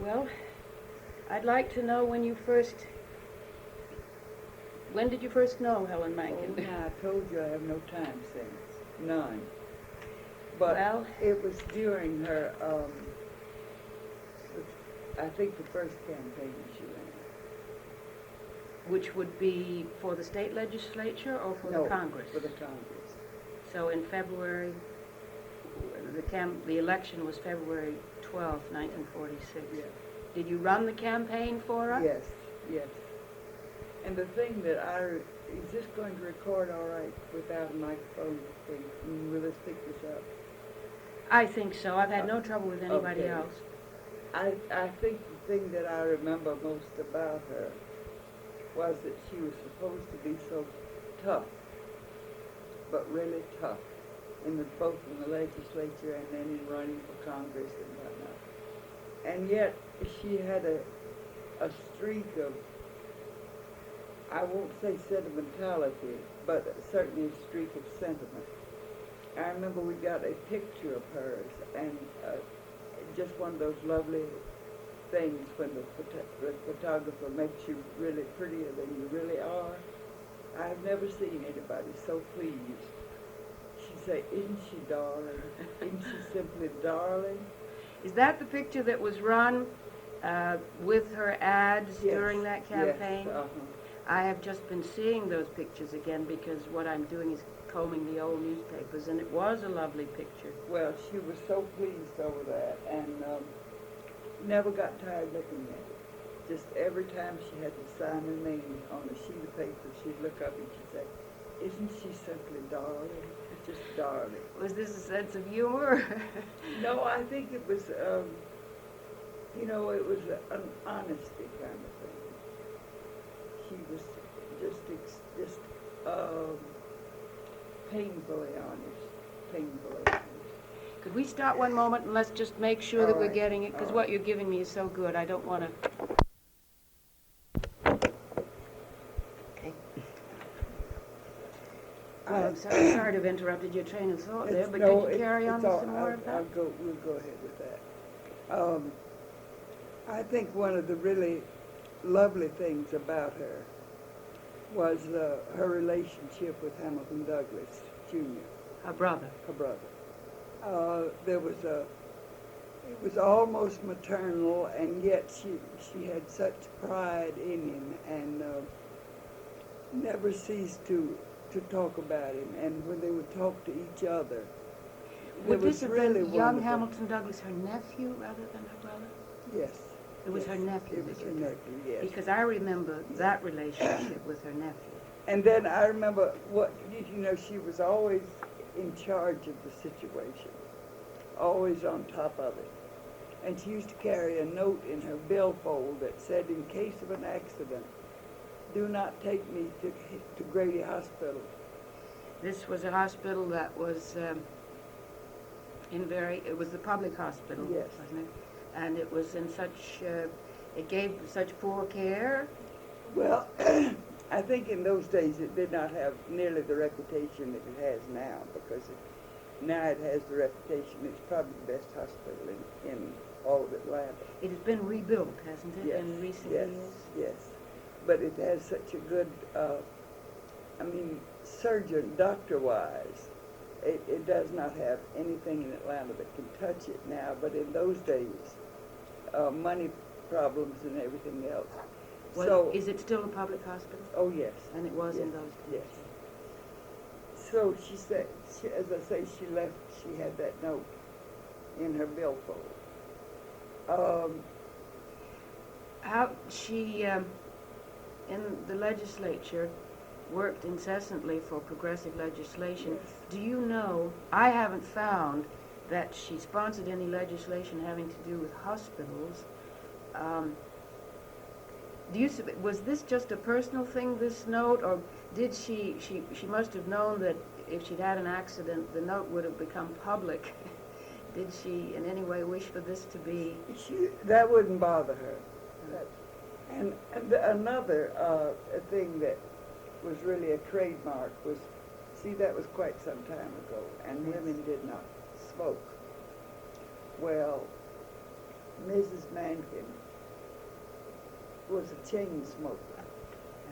Well, I'd like to know when did you first know Helen Oh, Mankin? now, I told you I have no time since. None. But Well, it was during her, I think the first campaign she ran. which would be for the state legislature or for No, the Congress? for the Congress. So in February, the election was February 12th, 1946. Yeah. Did you run the campaign for her? Yes, yes. And the thing that is this going to record all right without a microphone thing? Will this pick this up? I think so. I've had no trouble with anybody Okay. else. I think the thing that I remember most about her was that she was supposed to be so tough, but really tough, both in the legislature and then in running for Congress and whatnot. And yet she had a streak of, I won't say sentimentality, but certainly a streak of sentiment. I remember we got a picture of hers, and just one of those lovely things when the photographer makes you really prettier than you really are. I've never seen anybody so pleased. She'd say, "Isn't she darling? Isn't she simply darling?" Is that the picture that was run with her ads Yes, during that campaign? Yes, I have just been seeing those pictures again because what I'm doing is combing the old newspapers, and it was a lovely picture. Well, she was so pleased over that, and never got tired looking at it. Just every time she had to sign her name on a sheet of paper, she'd look up and she'd say, "Isn't she simply darling? Just darling." Was this a sense of humor? No, I think it was, it was an honesty kind of thing. She was just painfully honest, painfully honest. Could we stop one moment and let's just make sure that All we're right, getting it? Because all what right. you're giving me is so good. I don't want to. Okay. Well, I'm sorry to have interrupted your train of thought there, but could you carry on with some more of that? We'll go ahead with that. I think one of the really lovely things about her was her relationship with Hamilton Douglas Jr., Her brother. her brother. It was almost maternal, and yet she had such pride in him, and never ceased to talk about him. And when they would talk to each other, Would this have been young wonderful. Hamilton Douglas her nephew rather than her brother? Yes. It was yes, her nephew. It was her nephew, yes. Because I remember that relationship with her nephew. And then I remember she was always in charge of the situation, always on top of it. And she used to carry a note in her billfold that said, "In case of an accident, do not take me to Grady Hospital." This was a hospital that was it was the public hospital, Yes. wasn't it? And it was in such, it gave such poor care. Well, I think in those days it did not have nearly the reputation that it has now, because now it has the reputation. It's probably the best hospital in all of Atlanta. It has been rebuilt, hasn't it, Yes, in recent yes, years? yes. But it has such a good, surgeon, doctor-wise, it does not have anything in Atlanta that can touch it now. But in those days, money problems and everything else. Well, So, is it still a public hospital? oh yes. And it was in Yes, those days? Yes. So she said, as I say, she left, she had that note in her billfold. How she, in the legislature, worked incessantly for progressive legislation. Yes. Do you know, I haven't found that she sponsored any legislation having to do with hospitals. Was this just a personal thing, this note, or did she must have known that if she'd had an accident, the note would have become public. Did she in any way wish for this to be? That wouldn't bother her. And another thing that was really a trademark was, that was quite some time ago, and women did not smoke. Well, Mrs. Mankin was a chain smoker.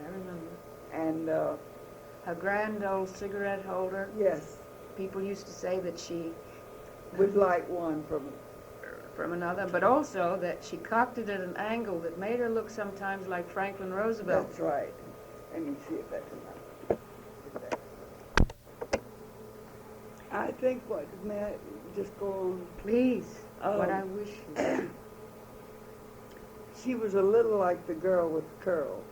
I remember. And, Her grand old cigarette holder. yes, People used to say that she would light one from another, but also that she cocked it at an angle that made her look sometimes like Franklin Roosevelt. That's right. Let me see if that's enough. I think may I just go on? Please, what I wish you. She was a little like the girl with the curl.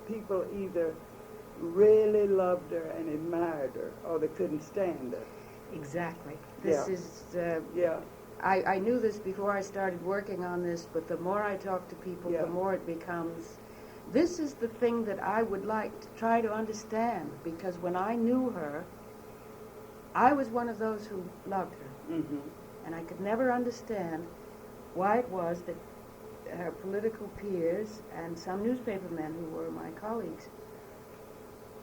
People either really loved her and admired her, or they couldn't stand her. Exactly. This Yeah. is, Yeah. I knew this before I started working on this, but the more I talk to people, Yeah. the more it becomes, this is the thing that I would like to try to understand, because when I knew her, I was one of those who loved her, Mm-hmm. and I could never understand why it was that her political peers and some newspaper men who were my colleagues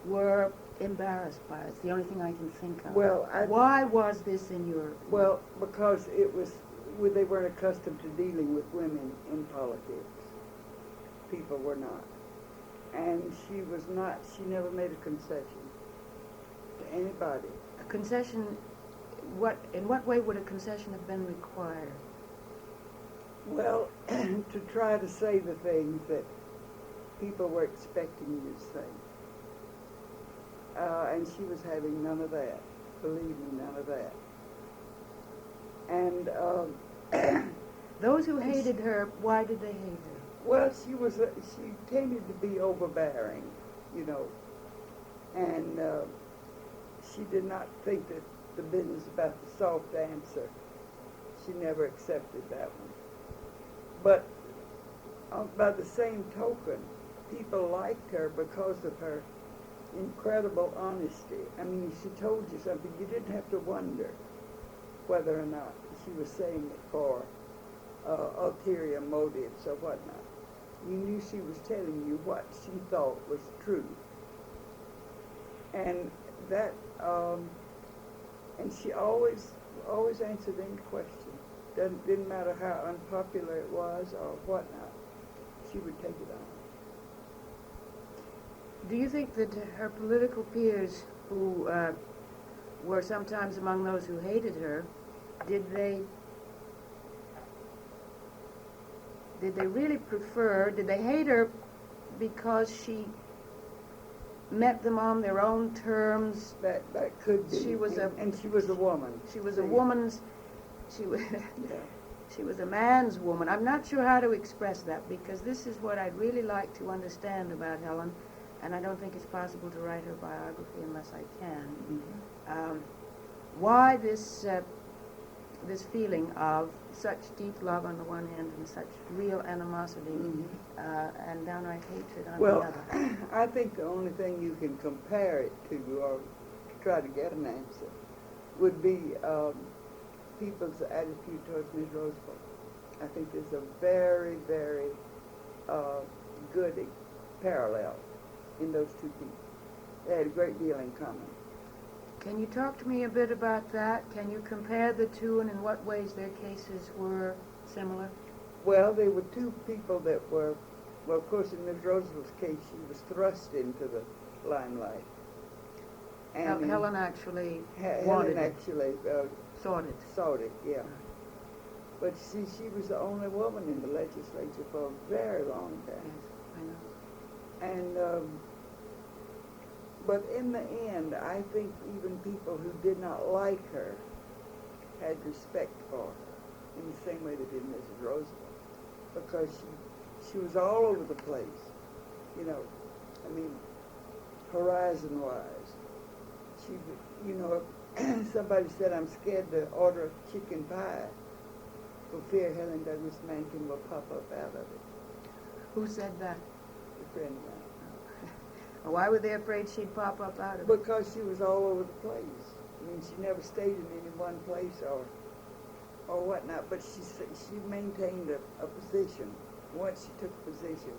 were embarrassed by it. It's the only thing I can think of. Well, why was this in your... Well, because they weren't accustomed to dealing with women in politics. People were not. And she never made a concession to anybody. A concession, in what way would a concession have been required? Well, to try to say the things that people were expecting you to say. And she was having none of that. Believe me, none of that. And those who hated her, why did they hate her? well, she tended to be overbearing, you know, and she did not think that the business about the soft answer. She never accepted that one. But by the same token, people liked her because of her incredible honesty. I mean, she told you something, you didn't have to wonder whether or not she was saying it for ulterior motives or whatnot. You knew she was telling you what she thought was true. And that, and she always answered any question. Didn't matter how unpopular it was or whatnot. She would take it on. Do you think that her political peers, who were sometimes among those who hated her, did they really prefer, did they hate her because she met them on their own terms? That could be. She was and she was a woman. She was a woman's, she was, she was a man's woman. I'm not sure how to express that, because this is what I'd really like to understand about Helen, and I don't think it's possible to write her biography unless I can. Mm-hmm. Why this feeling of such deep love on the one hand and such real animosity and downright hatred on the other? Well, I think the only thing you can compare it to, or to try to get an answer, would be people's attitude towards Ms. Roosevelt. I think there's a very, very good parallel in those two people. They had a great deal in common. Can you talk to me a bit about that? Can you compare the two, and in what ways their cases were similar? Well, they were two people that were, well, of course, in Ms. Roosevelt's case, she was thrust into the limelight. And Helen actually Helen wanted actually sought it. yeah. But she was the only woman in the legislature for a very long time. Yes, I know. And but in the end, I think even people who did not like her had respect for her in the same way they did Mrs. Roosevelt, because she was all over the place, you know. I mean, horizon-wise. She, you know, if somebody said, "I'm scared to order a chicken pie for fear Helen Mankin will pop up out of it." Who said that? A friend of mine. Why were they afraid she'd pop up out of it? Because she was all over the place. I mean, she never stayed in any one place or whatnot. But she maintained a position. Once she took a position,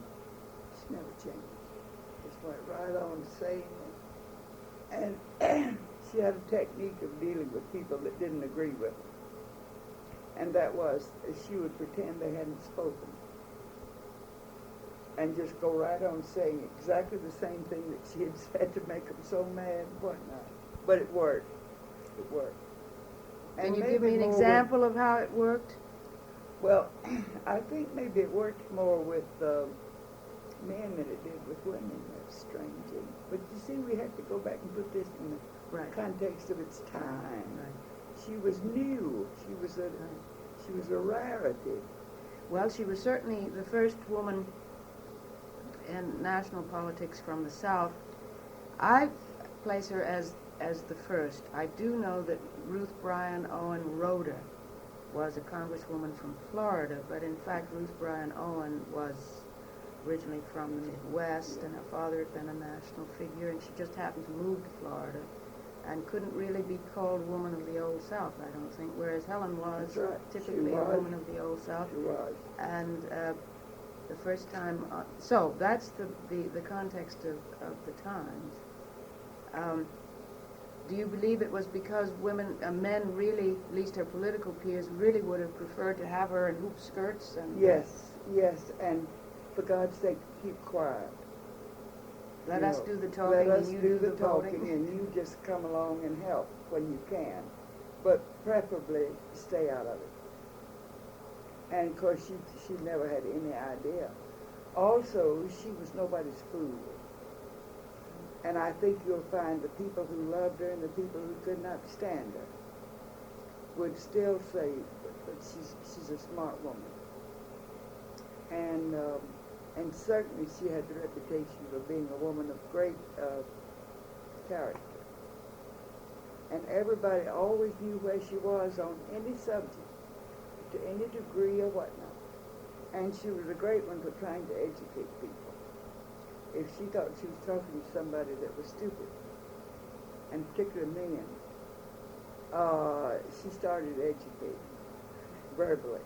she never changed. Just went right on saying it. And she had a technique of dealing with people that didn't agree with her. and that was she would pretend they hadn't spoken and just go right on saying exactly the same thing that she had said to make them so mad and whatnot. But it worked. It worked. Can you give me an example of how it worked? Well, I think maybe it worked more with men than it did with women. That's strange. But you see, we have to go back and put this in the Right. context of its time. Right. She was new. She was a rarity. Well, she was certainly the first woman in national politics from the South. I place her as the first. I do know that Ruth Bryan Owen Roeder was a congresswoman from Florida, but in fact Ruth Bryan Owen was originally from the Midwest, and her father had been a national figure, and she just happened to move to Florida and couldn't really be called woman of the Old South, I don't think, whereas Helen was typically a woman of the Old South. She was. And the first time, so that's the context of the times. Do you believe it was because men really, at least her political peers, really would have preferred to have her in hoop skirts? And Yes, and for God's sake, keep quiet. Let us do the talking. Let us and you do the voting. talking, and you just come along and help when you can, but preferably stay out of it. And of course, she never had any idea. Also, she was nobody's fool. And I think you'll find the people who loved her and the people who could not stand her would still say that she's a smart woman. And certainly she had the reputation of being a woman of great character. And everybody always knew where she was on any subject, to any degree or whatnot. And she was a great one for trying to educate people. If she thought she was talking to somebody that was stupid, and particularly men, she started educating, verbally.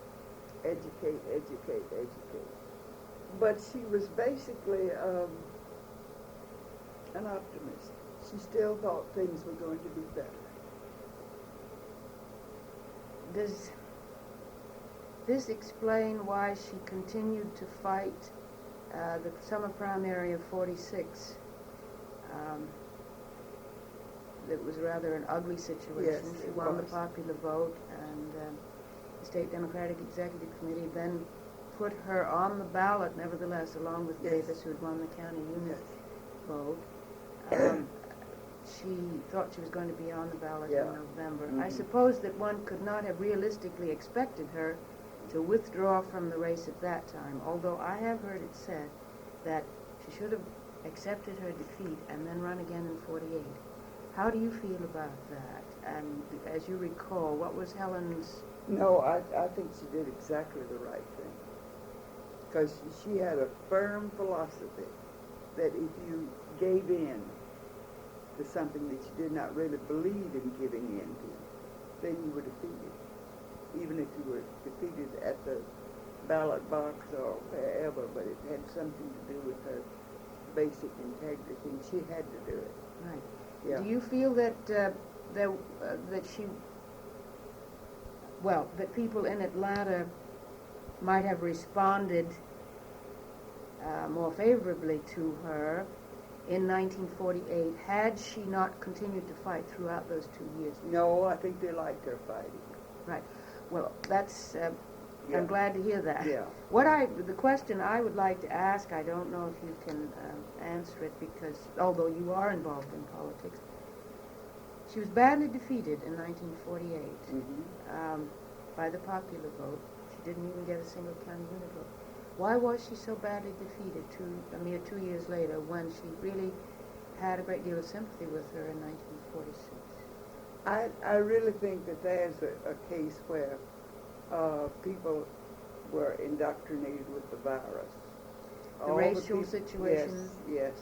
Educate. But she was basically an optimist. She still thought things were going to be better. Does this explain why she continued to fight the summer primary of 46? It was rather an ugly situation. Yes, She it won the was. popular vote, and the State Democratic Executive Committee then put her on the ballot, nevertheless, along with Yes. Davis, who had won the county unit Yes. vote. She thought she was going to be on the ballot Yeah. in November. Mhm. I suppose that one could not have realistically expected her to withdraw from the race at that time, although I have heard it said that she should have accepted her defeat and then run again in 48. How do you feel about that? And as you recall, what was Helen's... No, I think she did exactly the right thing. Because she had a firm philosophy that if you gave in to something that you did not really believe in giving in to, then you were defeated. Even if you were defeated at the ballot box or wherever, but it had something to do with her basic integrity, and she had to do it. Right. Yeah. Do you feel that that she, well, that people in Atlanta might have responded more favorably to her in 1948 had she not continued to fight throughout those 2 years? No, I think they liked her fighting. Right. Well, that's. Yeah. I'm glad to hear that. Yeah. The question I would like to ask, I don't know if you can answer it because, although you are involved in politics, she was badly defeated in 1948 by the popular vote. She didn't even get a single county unit vote. Why was she so badly defeated a mere 2 years later when she really had a great deal of sympathy with her in 1946? I really think that there's a case where people were indoctrinated with the virus. The racial situation? Yes.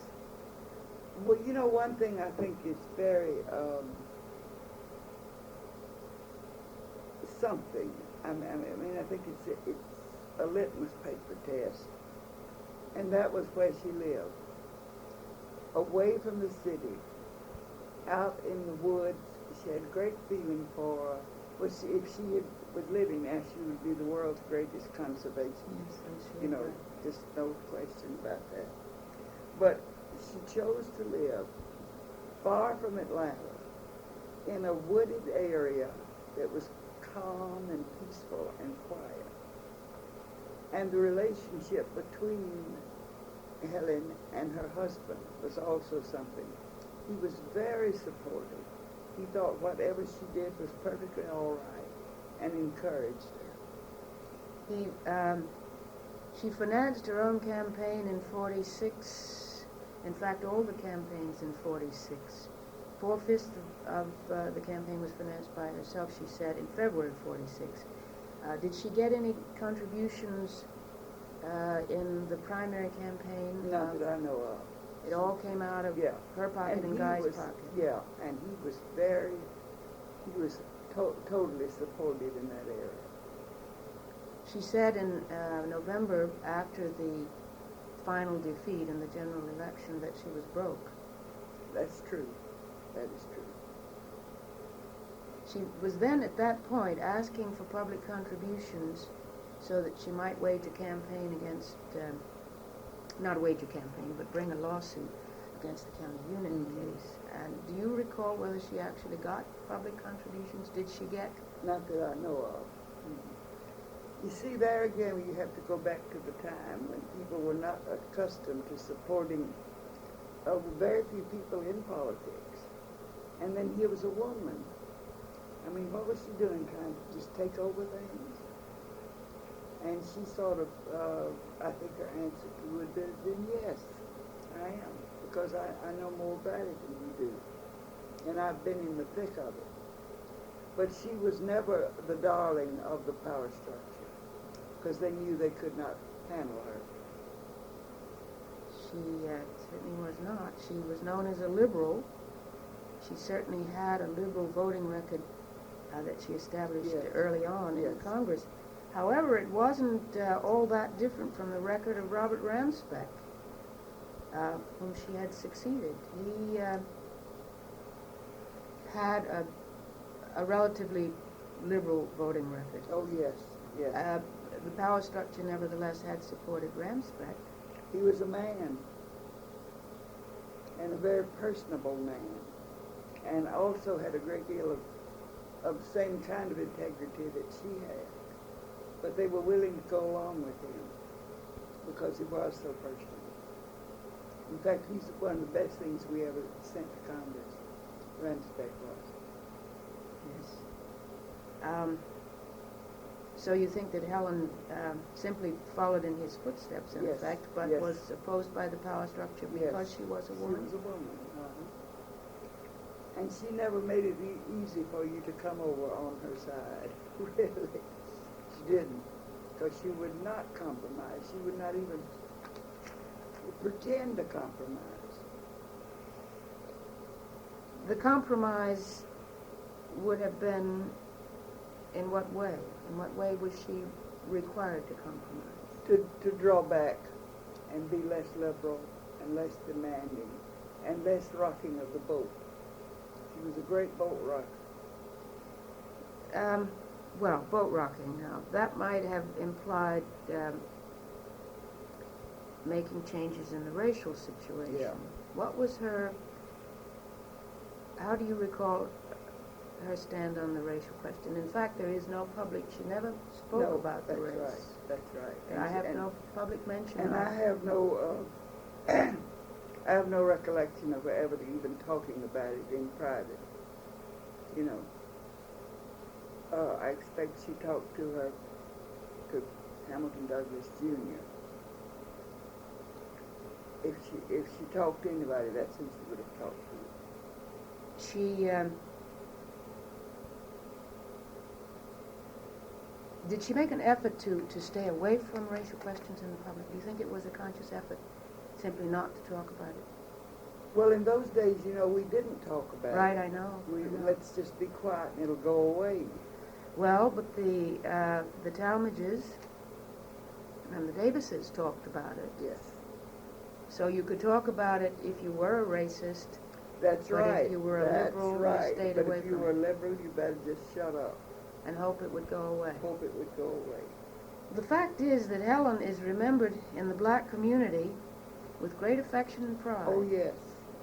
Well, you know, one thing I think is very something. I mean, I think it's a litmus paper test, and that was where she lived, away from the city, out in the woods. She had great feeling for. Well, if she had with living, as she would be the world's greatest conservationist. Yes, I'm sure. You know, just no question about that. But she chose to live far from Atlanta in a wooded area that was calm and peaceful and quiet. And the relationship between Helen and her husband was also something. He was very supportive. He thought whatever she did was perfectly all right and encouraged her. She financed her own campaign in 46. In fact, all the campaigns in 46. 4/5 of the campaign was financed by herself, she said, in February of 46. Did she get any contributions in the primary campaign? Not that I know of. It all came out of her pocket and Guy's pocket. Yeah, and he was totally supportive in that area. She said in November, after the final defeat in the general election, that she was broke. That's true. That is true. She was then at that point asking for public contributions so that she might wage a campaign against, not wage a campaign, but bring a lawsuit against the county unit case. And do you recall whether she actually got public contributions? Did she get? Not that I know of. You see, there again, you have to go back to the time when people were not accustomed to supporting very few people in politics. And then here was a woman. I mean, what was she doing, trying to just take over things? And she sort of, I think her answer would have been yes, I am, because I know more about it than you do. And I've been in the thick of it. But she was never the darling of the power structure, because they knew they could not handle her. She certainly was not. She was known as a liberal. She certainly had a liberal voting record that she established early on in Congress. However, it wasn't all that different from the record of Robert Ramspeck, whom she had succeeded. He had a relatively liberal voting record. Oh, yes, yes. The power structure, nevertheless, had supported Ramspeck. He was a man, and a very personable man, and also had a great deal of the same kind of integrity that she had. But they were willing to go along with him because he was so personal. In fact, he's one of the best things we ever sent to Congress. Ramspeck was. Yes. So you think that Helen simply followed in his footsteps, in effect, but was opposed by the power structure because she was a woman? She was a woman. And she never made it easy for you to come over on her side. Really. She didn't. Because she would not compromise. She would not even pretend to compromise. The compromise would have been in what way? In what way was she required to compromise? To draw back and be less liberal and less demanding and less rocking of the boat. She was a great boat rocker. Well, boat rocking now, that might have implied making changes in the racial situation. Yeah. What was her, how do you recall her stand on the racial question? In fact, there is no public, she never spoke about the race. That's right. I have no public mention and of it. I have no, I have no recollection of her ever even talking about it in private. You know, I expect she talked to Hamilton Douglas Jr. If she talked to anybody, that's who she would have talked to. She, did she make an effort to stay away from racial questions in the public? Do you think it was a conscious effort simply not to talk about it? Well, in those days, you know, we didn't talk about it. Right, I know. Let's just be quiet and it'll go away. Well, but the Talmadges and the Davises talked about it. Yes. So you could talk about it if you were a racist. That's but right. If you were a liberal, you stayed away from it. But if you were a liberal, you better just shut up. and hope it would go away. Hope it would go away. The fact is that Helen is remembered in the black community with great affection and pride. Oh, yes.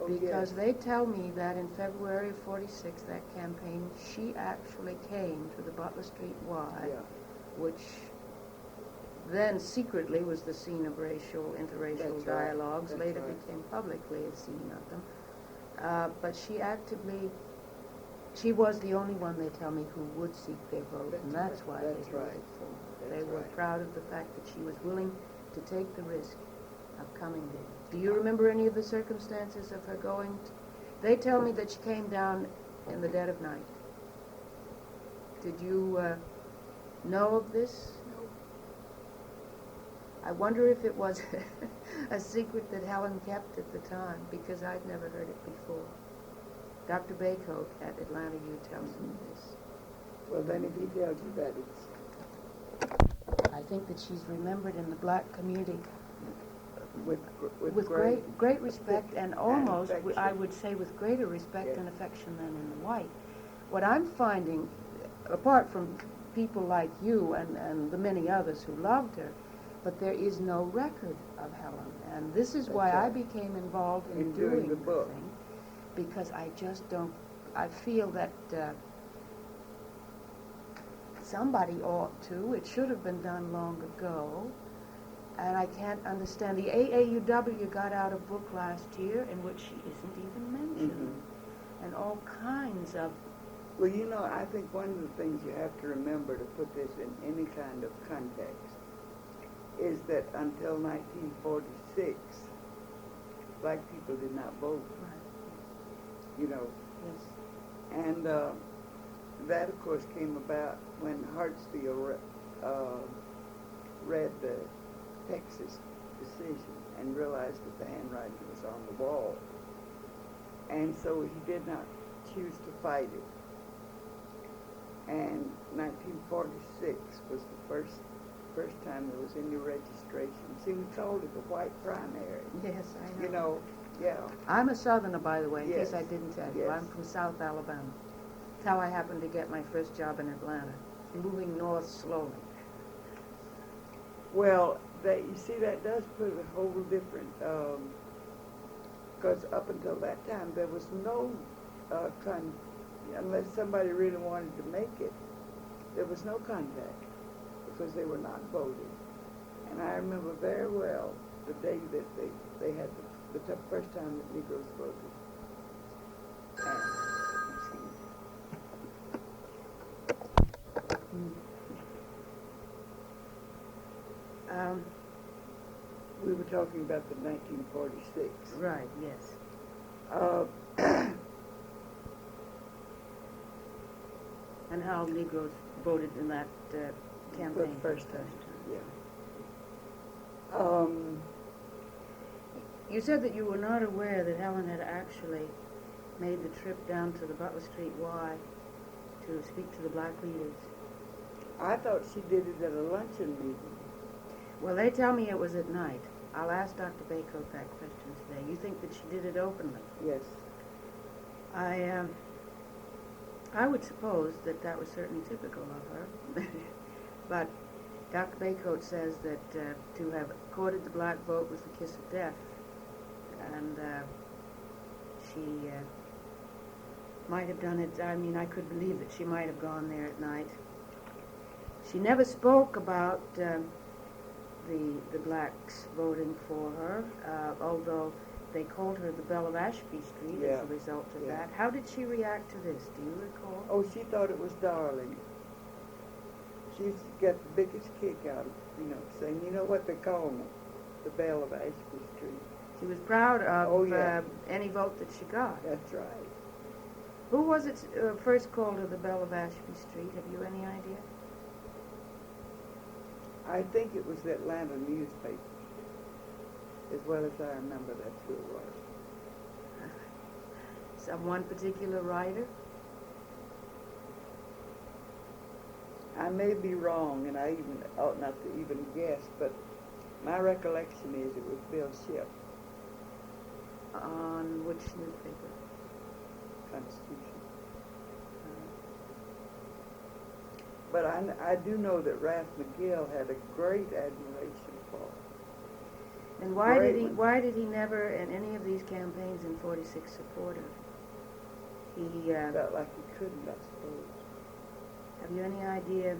Oh, Because yes. they tell me that in February of '46, that campaign, she actually came to the Butler Street Y, Yeah. which then secretly was the scene of interracial That's right. dialogues, That's later right. became publicly a scene of them. But she was the only one, they tell me, who would seek their vote, and that's why That's they voted right. for her. They That's were right. proud of the fact that she was willing to take the risk of coming there. Do you remember any of the circumstances of her going? They tell me that she came down in the dead of night. Did you know of this? No. I wonder if it was a secret that Helen kept at the time, because I'd never heard it before. Dr. Baycoat at Atlanta U tells me this. Well, then if he tells you that, it's... I think that she's remembered in the black community with great respect, and almost, affection. I would say, with greater respect Yes. and affection than in the white. What I'm finding, apart from people like you and the many others who loved her, but there is no record of Helen, and this is why That's I right. became involved in In doing the book. thing, because I just don't, I feel that somebody ought to. It should have been done long ago. And I can't understand. The AAUW got out a book last year in which she isn't even mentioned. Mhm. And all kinds of... Well, you know, I think one of the things you have to remember to put this in any kind of context is that until 1946, black people did not vote, Right. you know. Yes. And that, of course, came about when Hartsfield read the Texas decision and realized that the handwriting was on the wall. And so he did not choose to fight it. And 1946 was the first time there was any registration. See, we called it the white primary. Yes, I know. You know, yeah. I'm a Southerner, by the way, in Yes. case I didn't tell you. Yes. I'm from South Alabama. That's how I happened to get my first job in Atlanta, moving north slowly. Well, you see, that does put a whole different, because up until that time, there was no, unless somebody really wanted to make it, there was no contact, because they were not voting. And I remember very well the day that they had the first time that Negroes voted. We were talking about the 1946. Right, yes. And how Negroes voted in that campaign. For the first time, yeah. You said that you were not aware that Helen had actually made the trip down to the Butler Street Y to speak to the black leaders. I thought she did it at a luncheon meeting. Well, they tell me it was at night. I'll ask Dr. Baycoat that question today. You think that she did it openly? Yes. I would suppose that that was certainly typical of her. But Dr. Baycoat says that to have courted the black vote was the kiss of death. And she might have done it. I mean, I could believe that she might have gone there at night. She never spoke about the blacks voting for her, although they called her the Belle of Ashby Street as a result of that. How did she react to this? Do you recall? Oh, she thought it was darling. She used to get the biggest kick out of, saying, you know what they call me? The Belle of Ashby Street. She was proud of Oh, yeah. any vote that she got. That's right. Who was it first called her the Belle of Ashby Street? Have you any idea? I think it was the Atlanta newspaper. As well as I remember, that's who it was. Some one particular writer? I may be wrong, and I even ought not to even guess, but my recollection is it was Bill Shipp. On which newspaper? Constitution. But I do know that Ralph McGill had a great admiration for her. And Great one. why did he never, in any of these campaigns in 46, support her? He Felt like he couldn't, I suppose. have you any idea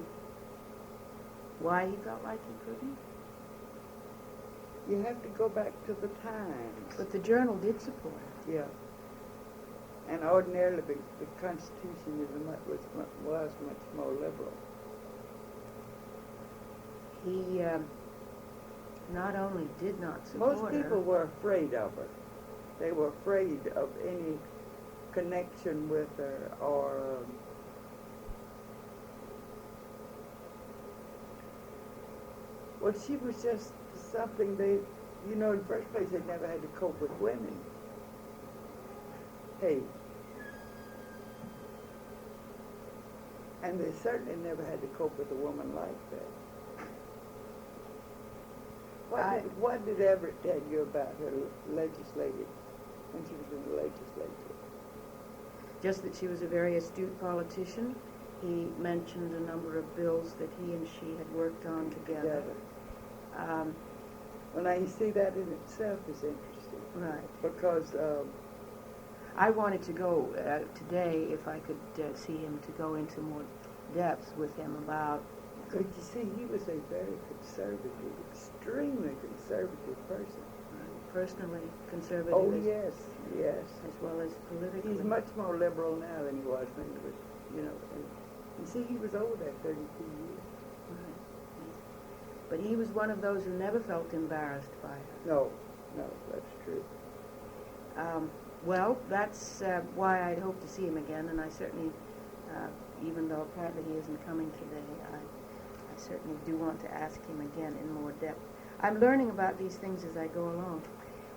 why he felt like he couldn't? You have to go back to the times. But the Journal did support her. Yeah. And ordinarily the Constitution was much more liberal. He not only did not support her. Most people were afraid of her. They were afraid of any connection with her or well, she was just something in the first place, they never had to cope with women. Hey. And they certainly never had to cope with a woman like that. What did Everett tell you about her legislative, when she was in the legislature? Just that she was a very astute politician. He mentioned a number of bills that he and she had worked on together. Well, now you see, that in itself is interesting. Right. Because I wanted to go today, if I could see him, to go into more depth with him about... But you see, he was a very conservative, extremely conservative person. Personally conservative. Oh, yes, yes. As well as politically. He's much more liberal now than he was when he was, and see, he was over that 32 years. Right. But he was one of those who never felt embarrassed by her. No, that's true. Well, that's why I'd hope to see him again, and I certainly, even though apparently he isn't coming today, I certainly do want to ask him again in more depth. I'm learning about these things as I go along.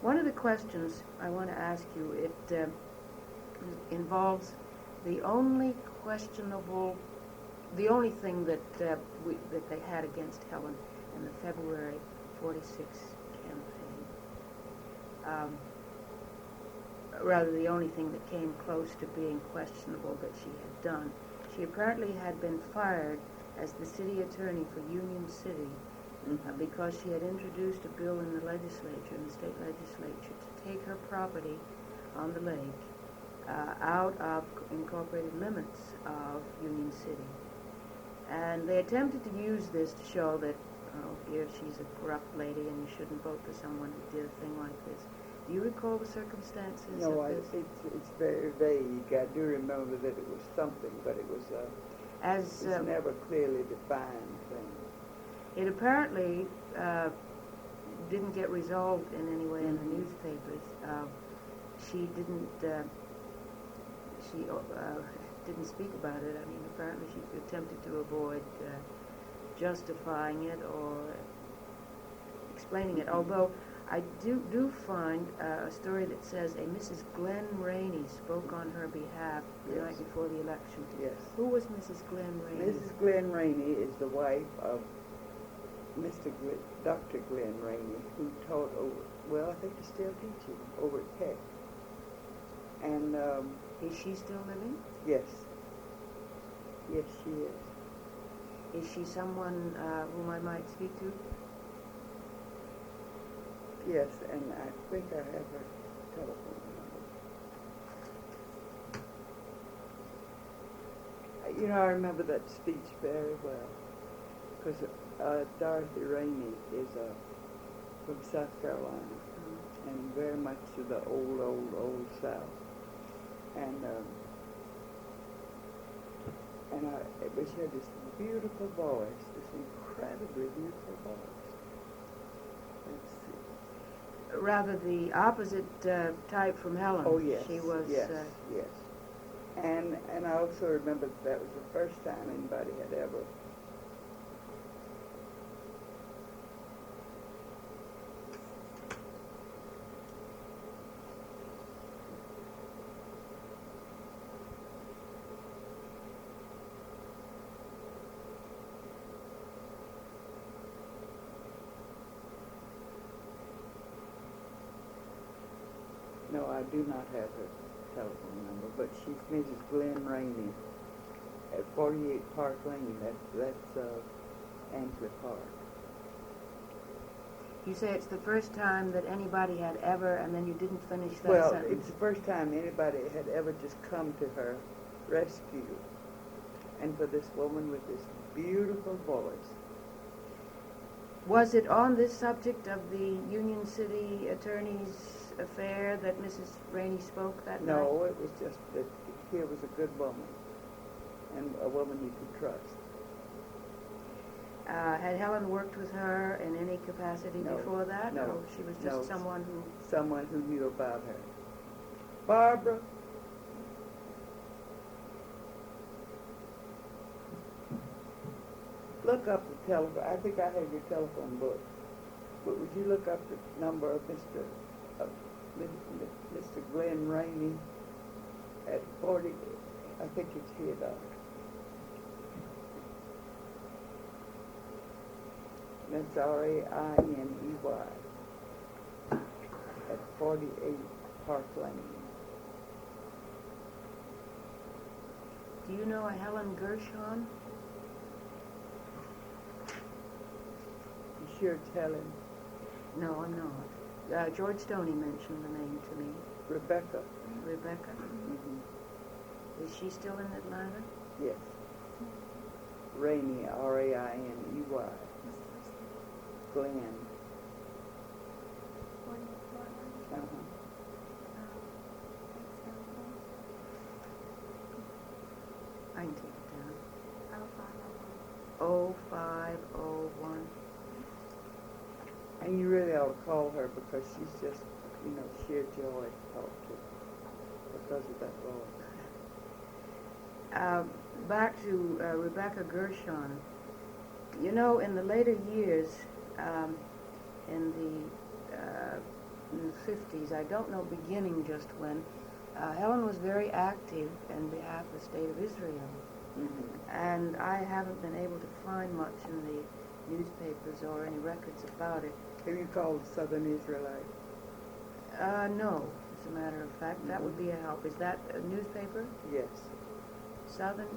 One of the questions I want to ask you, it involves the only thing that they had against Helen in the February 46 campaign. Rather, the only thing that came close to being questionable that she had done. She apparently had been fired as the city attorney for Union City because she had introduced a bill in the state legislature, to take her property on the lake out of incorporated limits of Union City. And they attempted to use this to show that, here she's a corrupt lady and you shouldn't vote for someone who did a thing like this. Do you recall the circumstances No, of this? it's very vague. I do remember that it was something, but it was never clearly defined thing. It apparently didn't get resolved in any way in the newspapers. She didn't speak about it. I mean, apparently she attempted to avoid justifying it or explaining it. Although I do find a story that says a Mrs. Glenn Rainey spoke on her behalf the night before the election. Yes. Who was Mrs. Glenn Rainey? Mrs. Glenn Rainey is the wife of Dr. Glenn Rainey, who taught I think he's still teaching over at Tech. And is she still living? Yes. Yes, she is. Is she someone whom I might speak to? Yes, and I think I have her telephone number. I remember that speech very well, because Dorothy Rainey is from South Carolina, and very much to the old South. But she had this beautiful voice, this incredibly beautiful voice. Let's see. Rather the opposite type from Helen. Oh, yes. She was... Yes. And I also remember that was the first time anybody had ever... No, I do not have her telephone number, but she's Mrs. Glenn Rainey. at 48 Park Lane. That's Ansley Park. You say it's the first time that anybody had ever, and then you didn't finish that Well, sentence. it's the first time anybody had ever just come to her rescue. And for this woman with this beautiful voice. Was it on this subject of the Union City attorney's affair that Mrs. Rainey spoke that night? No, it was just that here was a good woman, and a woman you could trust. Had Helen worked with her in any capacity No, before that? no, Or she was just no. someone who... Someone who knew about her. Barbara. Look up the telephone. I think I have your telephone book. But would you look up the number of Mr. Glenn Rainey at 40? I think it's here, though. That's Rainey at 48 Park Lane. Do you know a Helen Gershon? You sure it's Helen? No, I'm not. George Stoney mentioned the name to me. Rebecca? Rebecca. Mm-hmm. Is she still in Atlanta? Yes. Rainey, Rainey. Glenn. Uh-huh. I can take it down. 0501. And you really ought to call her because she's just, sheer joy to talk to because of that voice. Back to Rebecca Gershon. You know, in the later years, in the 50s, I don't know beginning just when, Helen was very active in behalf of the State of Israel. Mm-hmm. And I haven't been able to find much in the newspapers or any records about it. Have you called Southern Israelite? No, as a matter of fact. That would be a help. Is that a newspaper? Yes. Southern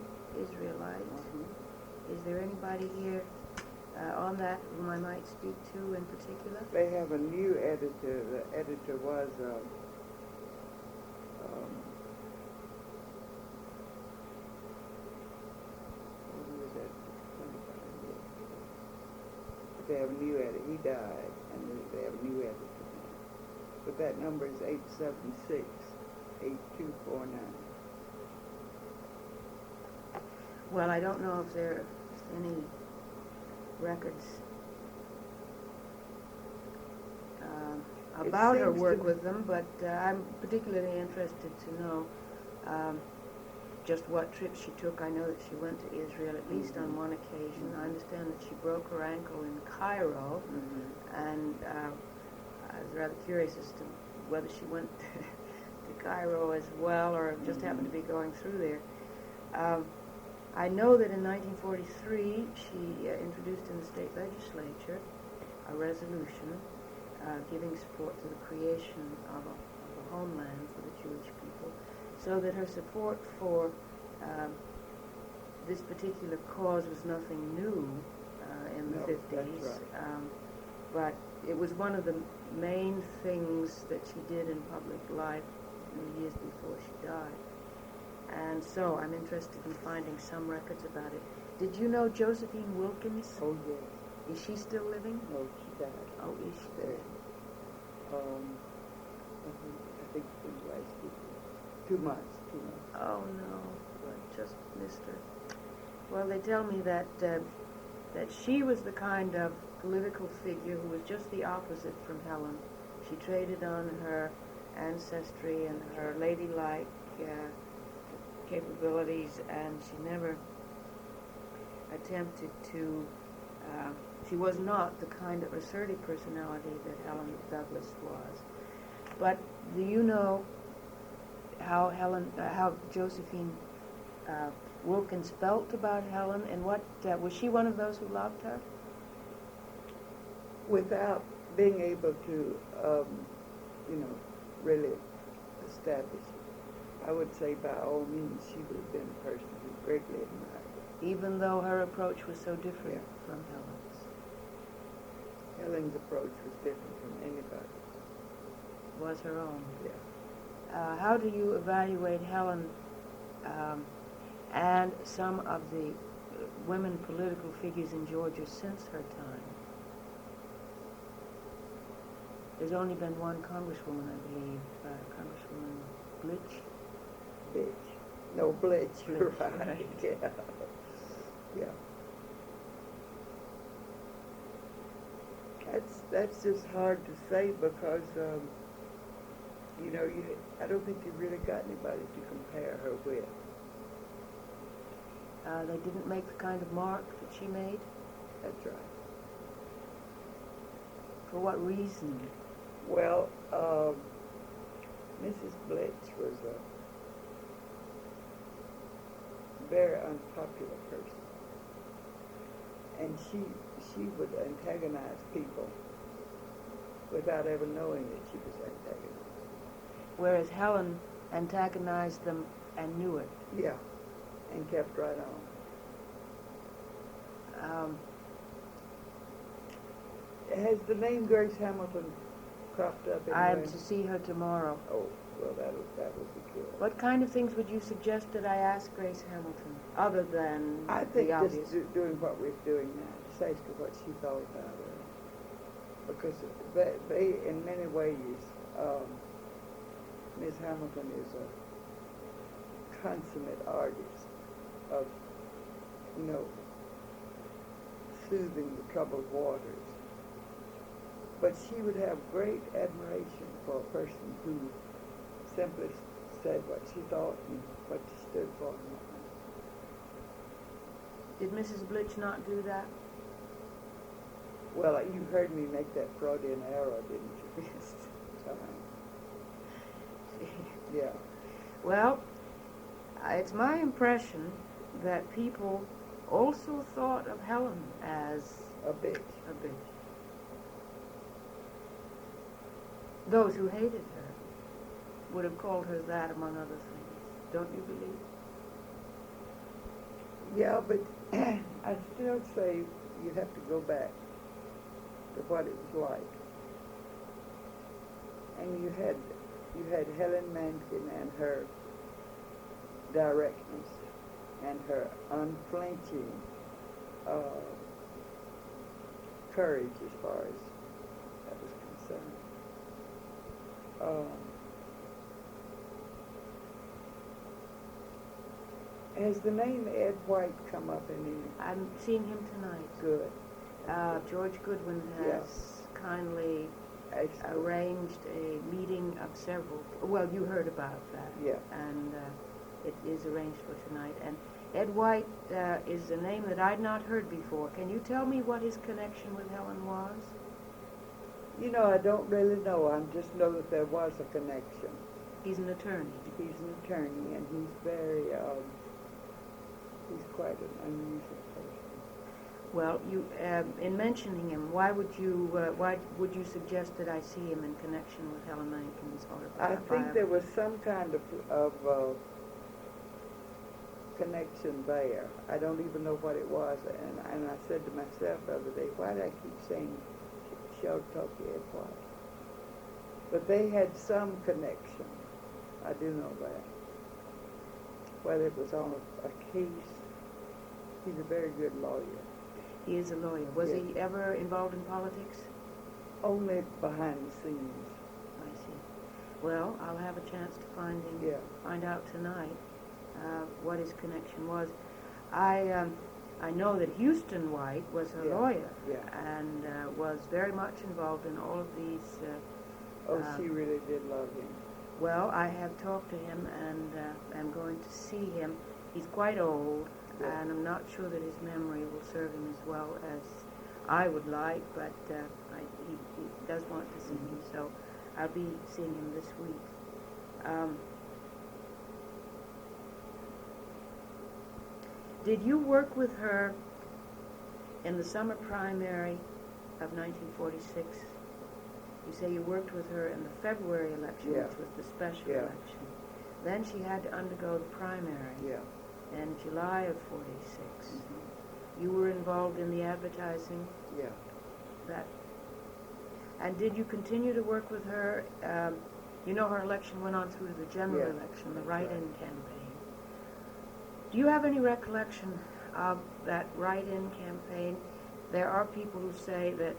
Israelite. Mm-hmm. Is there anybody here on that whom I might speak to in particular? They have a new editor. The editor was who was that? 25 years ago. But they have a new editor. He died, and they have a new editor now. But that number is 876-8249. Well, I don't know if there are any records about her seems work to- with them, but I'm particularly interested to know just what trips she took. I know that she went to Israel at least on one occasion. I understand that she broke her ankle in Cairo, and I was rather curious as to whether she went to Cairo as well or just happened to be going through there. I know that in 1943 she introduced in the state legislature a resolution giving support to the creation of a homeland for the Jewish people, so that her support for this particular cause was nothing new in the 50s. That's right. But it was one of the main things that she did in public life in the years before she died. And so I'm interested in finding some records about it. Did you know Josephine Wilkins? Oh, yes. Is she still living? No, she died. Oh, is she There. dead? I think it was last week. 2 months. Oh, no. I just missed her. Well, they tell me that that she was the kind of political figure who was just the opposite from Helen. She traded on her ancestry and her ladylike capabilities, and she never attempted to, she was not the kind of assertive personality that Helen Douglas was. But do you know how Josephine Wilkins felt about Helen, and what, was she one of those who loved her? Without being able to, really establish I would say by all means she would have been a person who greatly admired her. even though her approach was so different Yeah. from Helen's. Helen's approach was different from anybody's. Was her own. Yeah. How do you evaluate Helen and some of the women political figures in Georgia since her time? There's only been one congresswoman, I believe, Congresswoman Blitch. Bitch. No, Blitch, you're Blitch, right. right. Yeah. Yeah. That's just hard to say because, you know, I don't think you really got anybody to compare her with. They didn't make the kind of mark that she made. That's right. For what reason? Well, Mrs. Blitz was a very unpopular person. And she would antagonize people without ever knowing that she was antagonizing. Whereas Helen antagonized them and knew it. Yeah, and kept right on. Has the name Grace Hamilton cropped up anywhere? I'm to see her tomorrow. Oh, well, that would be good. What kind of things would you suggest that I ask Grace Hamilton, other than I think the obvious? just doing what we're doing now, just ask her what she thought about her. Because they in many ways, Miss Hamilton is a consummate artist of, you know, soothing the troubled waters. But she would have great admiration for a person who simply said what she thought and what she stood for. Did Mrs. Blitch not do that? Well, you heard me make that Freudian error, didn't you? Yes. Yeah. Well, it's my impression that people also thought of Helen as A bitch. a bitch. Those who hated her would have called her that, among other things. Don't you believe? Yeah, but I still say you have to go back to what it was like. And you had Helen Mankin and her directness and her unflinching courage as far as that was concerned. Has the name Ed White come up in any? I'm seeing him tonight. Good. George Goodwin has kindly Excellent. arranged a meeting of several. Well, you heard about that. Yeah. And it is arranged for tonight. And Ed White is a name that I'd not heard before. Can you tell me what his connection with Helen was? You know, I don't really know. I just know that there was a connection. He's an attorney. He's an attorney, and he's very, he's quite an unusual person. Well, you, in mentioning him, why would you suggest that I see him in connection with Helen Mankin's autobiography? I think there was some kind of connection there. I don't even know what it was, and I said to myself the other day, why do I keep saying Shell Talkie Ed White? But they had some connection. I do know that. Whether it was on a case, he's a very good lawyer. He is a lawyer. Was Yes. he ever involved in politics? Only behind the scenes. I see. Well, I'll have a chance to find out tonight what his connection was. I know that Houston White was a lawyer and was very much involved in all of these. She really did love him. Well, I have talked to him and am going to see him. He's quite old, and I'm not sure that his memory will serve him as well as I would like, but he does want to see me, so I'll be seeing him this week. Did you work with her in the summer primary of 1946? You say you worked with her in the February election, which was the special election. Then she had to undergo the primary Yeah. in July of 46. Mm-hmm. You were involved in the advertising Yeah. that. And did you continue to work with her? You know her election went on through to the general Yeah, election, the that's write-in right. campaign. Do you have any recollection of that write-in campaign? There are people who say that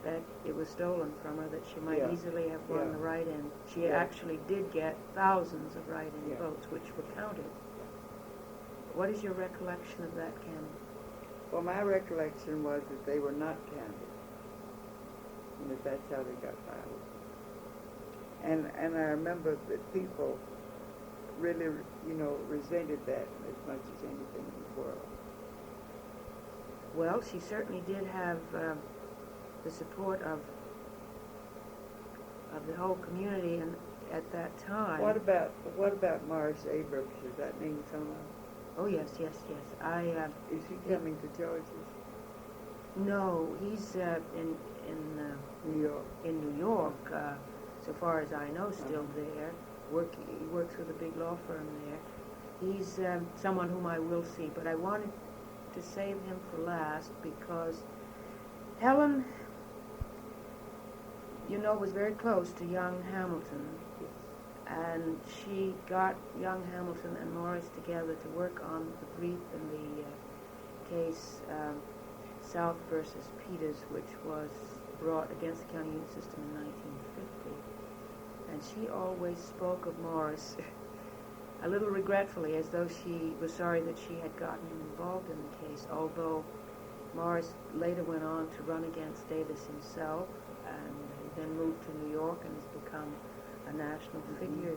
that it was stolen from her, that she might Yeah. easily have won Yeah. the write-in. She Yeah. actually did get thousands of write-in Yeah. votes, which were counted. What is your recollection of that campaign? Well, my recollection was that they were not counted, and that's how they got filed. And I remember that people really, resented that as much as anything in the world. Well, she certainly did have the support of the whole community, and at that time. What about Morris Abrams? Does that mean someone? Oh yes. Is he coming to Georgia? No, he's in New York. in New York. So far as I know, still there. He works with a big law firm there. He's someone whom I will see, but I wanted to save him for last because Helen, was very close to young Hamilton, and she got young Hamilton and Morris together to work on the brief in the case South versus Peters, which was brought against the county unit system in 1950. And she always spoke of Morris a little regretfully, as though she was sorry that she had gotten him involved in the case, although Morris later went on to run against Davis himself, and he then moved to New York and has become a national figure.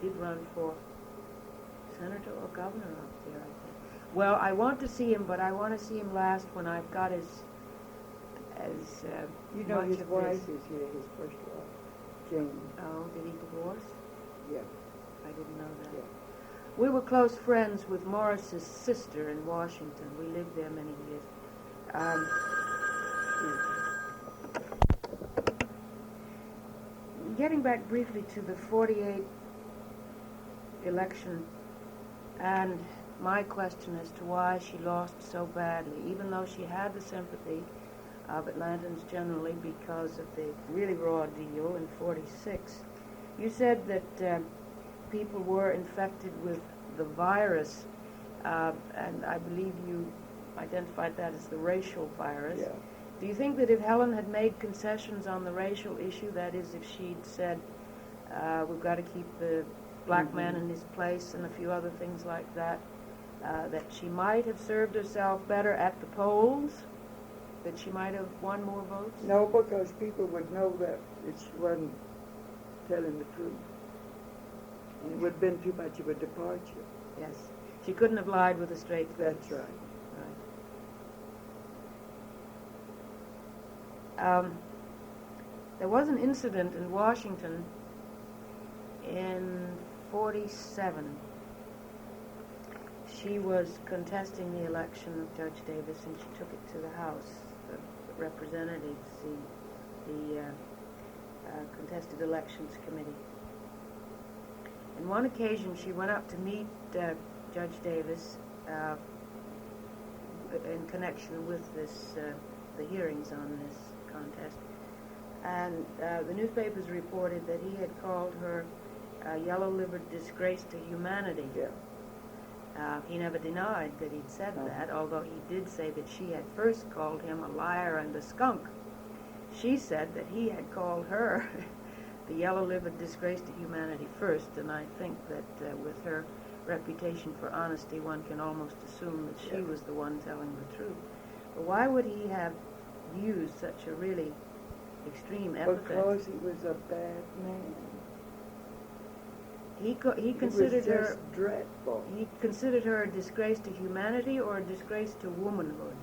He did run for senator or governor up there, I think. Well, I want to see him, but I want to see him last when I've got as much His of wife his. is here, his first wife, Jane. Oh, did he divorce? Yeah. I didn't know that. Yeah. We were close friends with Morris's sister in Washington. We lived there many years. Getting back briefly to the 48 election and my question as to why she lost so badly, even though she had the sympathy of Atlantans generally because of the really raw deal in 46. You said that people were infected with the virus, and I believe you identified that as the racial virus. Yeah. Do you think that if Helen had made concessions on the racial issue, that is, if she'd said, we've got to keep the black man in his place and a few other things like that, that she might have served herself better at the polls, that she might have won more votes? No, because people would know that she wasn't telling the truth. And it would have been too much of a departure. Yes. She couldn't have lied with a straight face. That's right. There was an incident in Washington in 47. She was contesting the election of Judge Davis, and she took it to the House of Representatives, the Contested Elections Committee. On one occasion, she went up to meet Judge Davis in connection with this, the hearings on this contest, and the newspapers reported that he had called her a yellow-livered disgrace to humanity. Yeah. He never denied that he'd said that, although he did say that she had first called him a liar and a skunk. She said that he had called her the yellow-livered disgrace to humanity first, and I think that with her reputation for honesty, one can almost assume that she was the one telling the truth. But why would he have used such a really extreme epithet? Because he was a bad man. He considered he was her just dreadful. He considered her a disgrace to humanity or a disgrace to womanhood.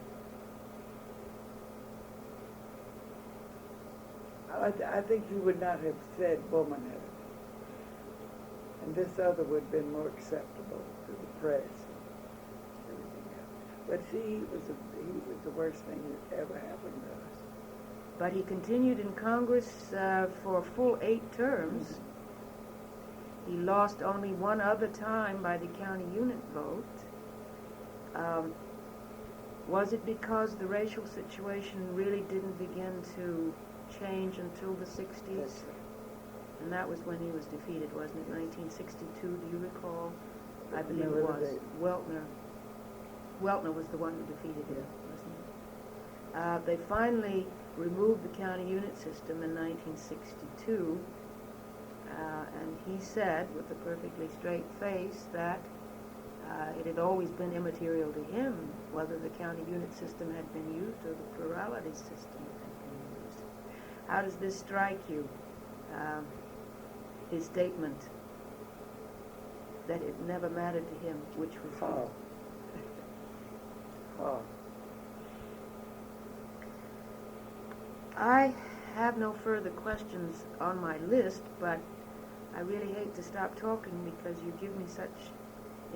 I think he would not have said womanhood. And this other would have been more acceptable to the press and everything else. But see, he was the worst thing that ever happened to us. But he continued in Congress for a full 8 terms. He lost only one other time by the county unit vote. Was it because the racial situation really didn't begin to change until the 60s? That's right. And that was when he was defeated, wasn't it? 1962, do you recall? I believe No, it was. they- Weltner was the one who defeated him, wasn't it? They finally removed the county unit system in 1962, and he said, with a perfectly straight face, that it had always been immaterial to him whether the county unit system had been used or the plurality system had been used. How does this strike you? His statement that it never mattered to him which was Hard. Hard. I have no further questions on my list, but I really hate to stop talking because you give me such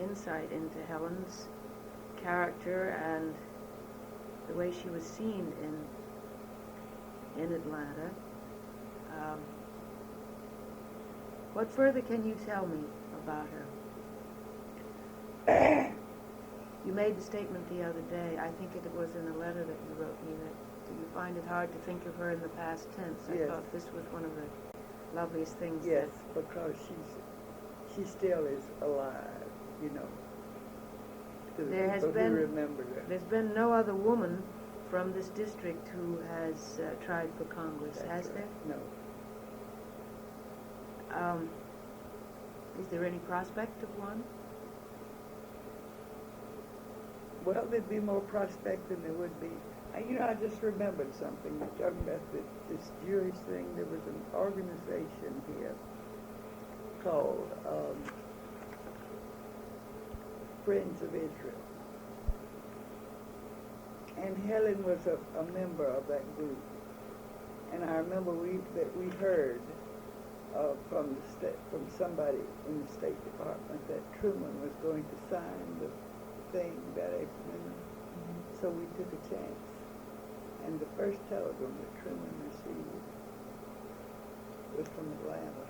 insight into Helen's character and the way she was seen in Atlanta. What further can you tell me about her? You made the statement the other day, I think it was in a letter that you wrote me, that do you find it hard to think of her in the past tense? I Yes. thought this was one of the loveliest things. Yes, because she still is alive, you know. To the There has people been- who remember her. There's been no other woman from this district who has tried for Congress, That's has right. No. there? Is there any prospect of one? Well, there'd be more prospect than there would be. I just remembered something. You're talking about this Jewish thing. There was an organization here called Friends of Israel. And Helen was a member of that group. And I remember that we heard from somebody in the State Department that Truman was going to sign the thing that afternoon. So we took a chance. And the first telegram that Truman received was from Atlanta.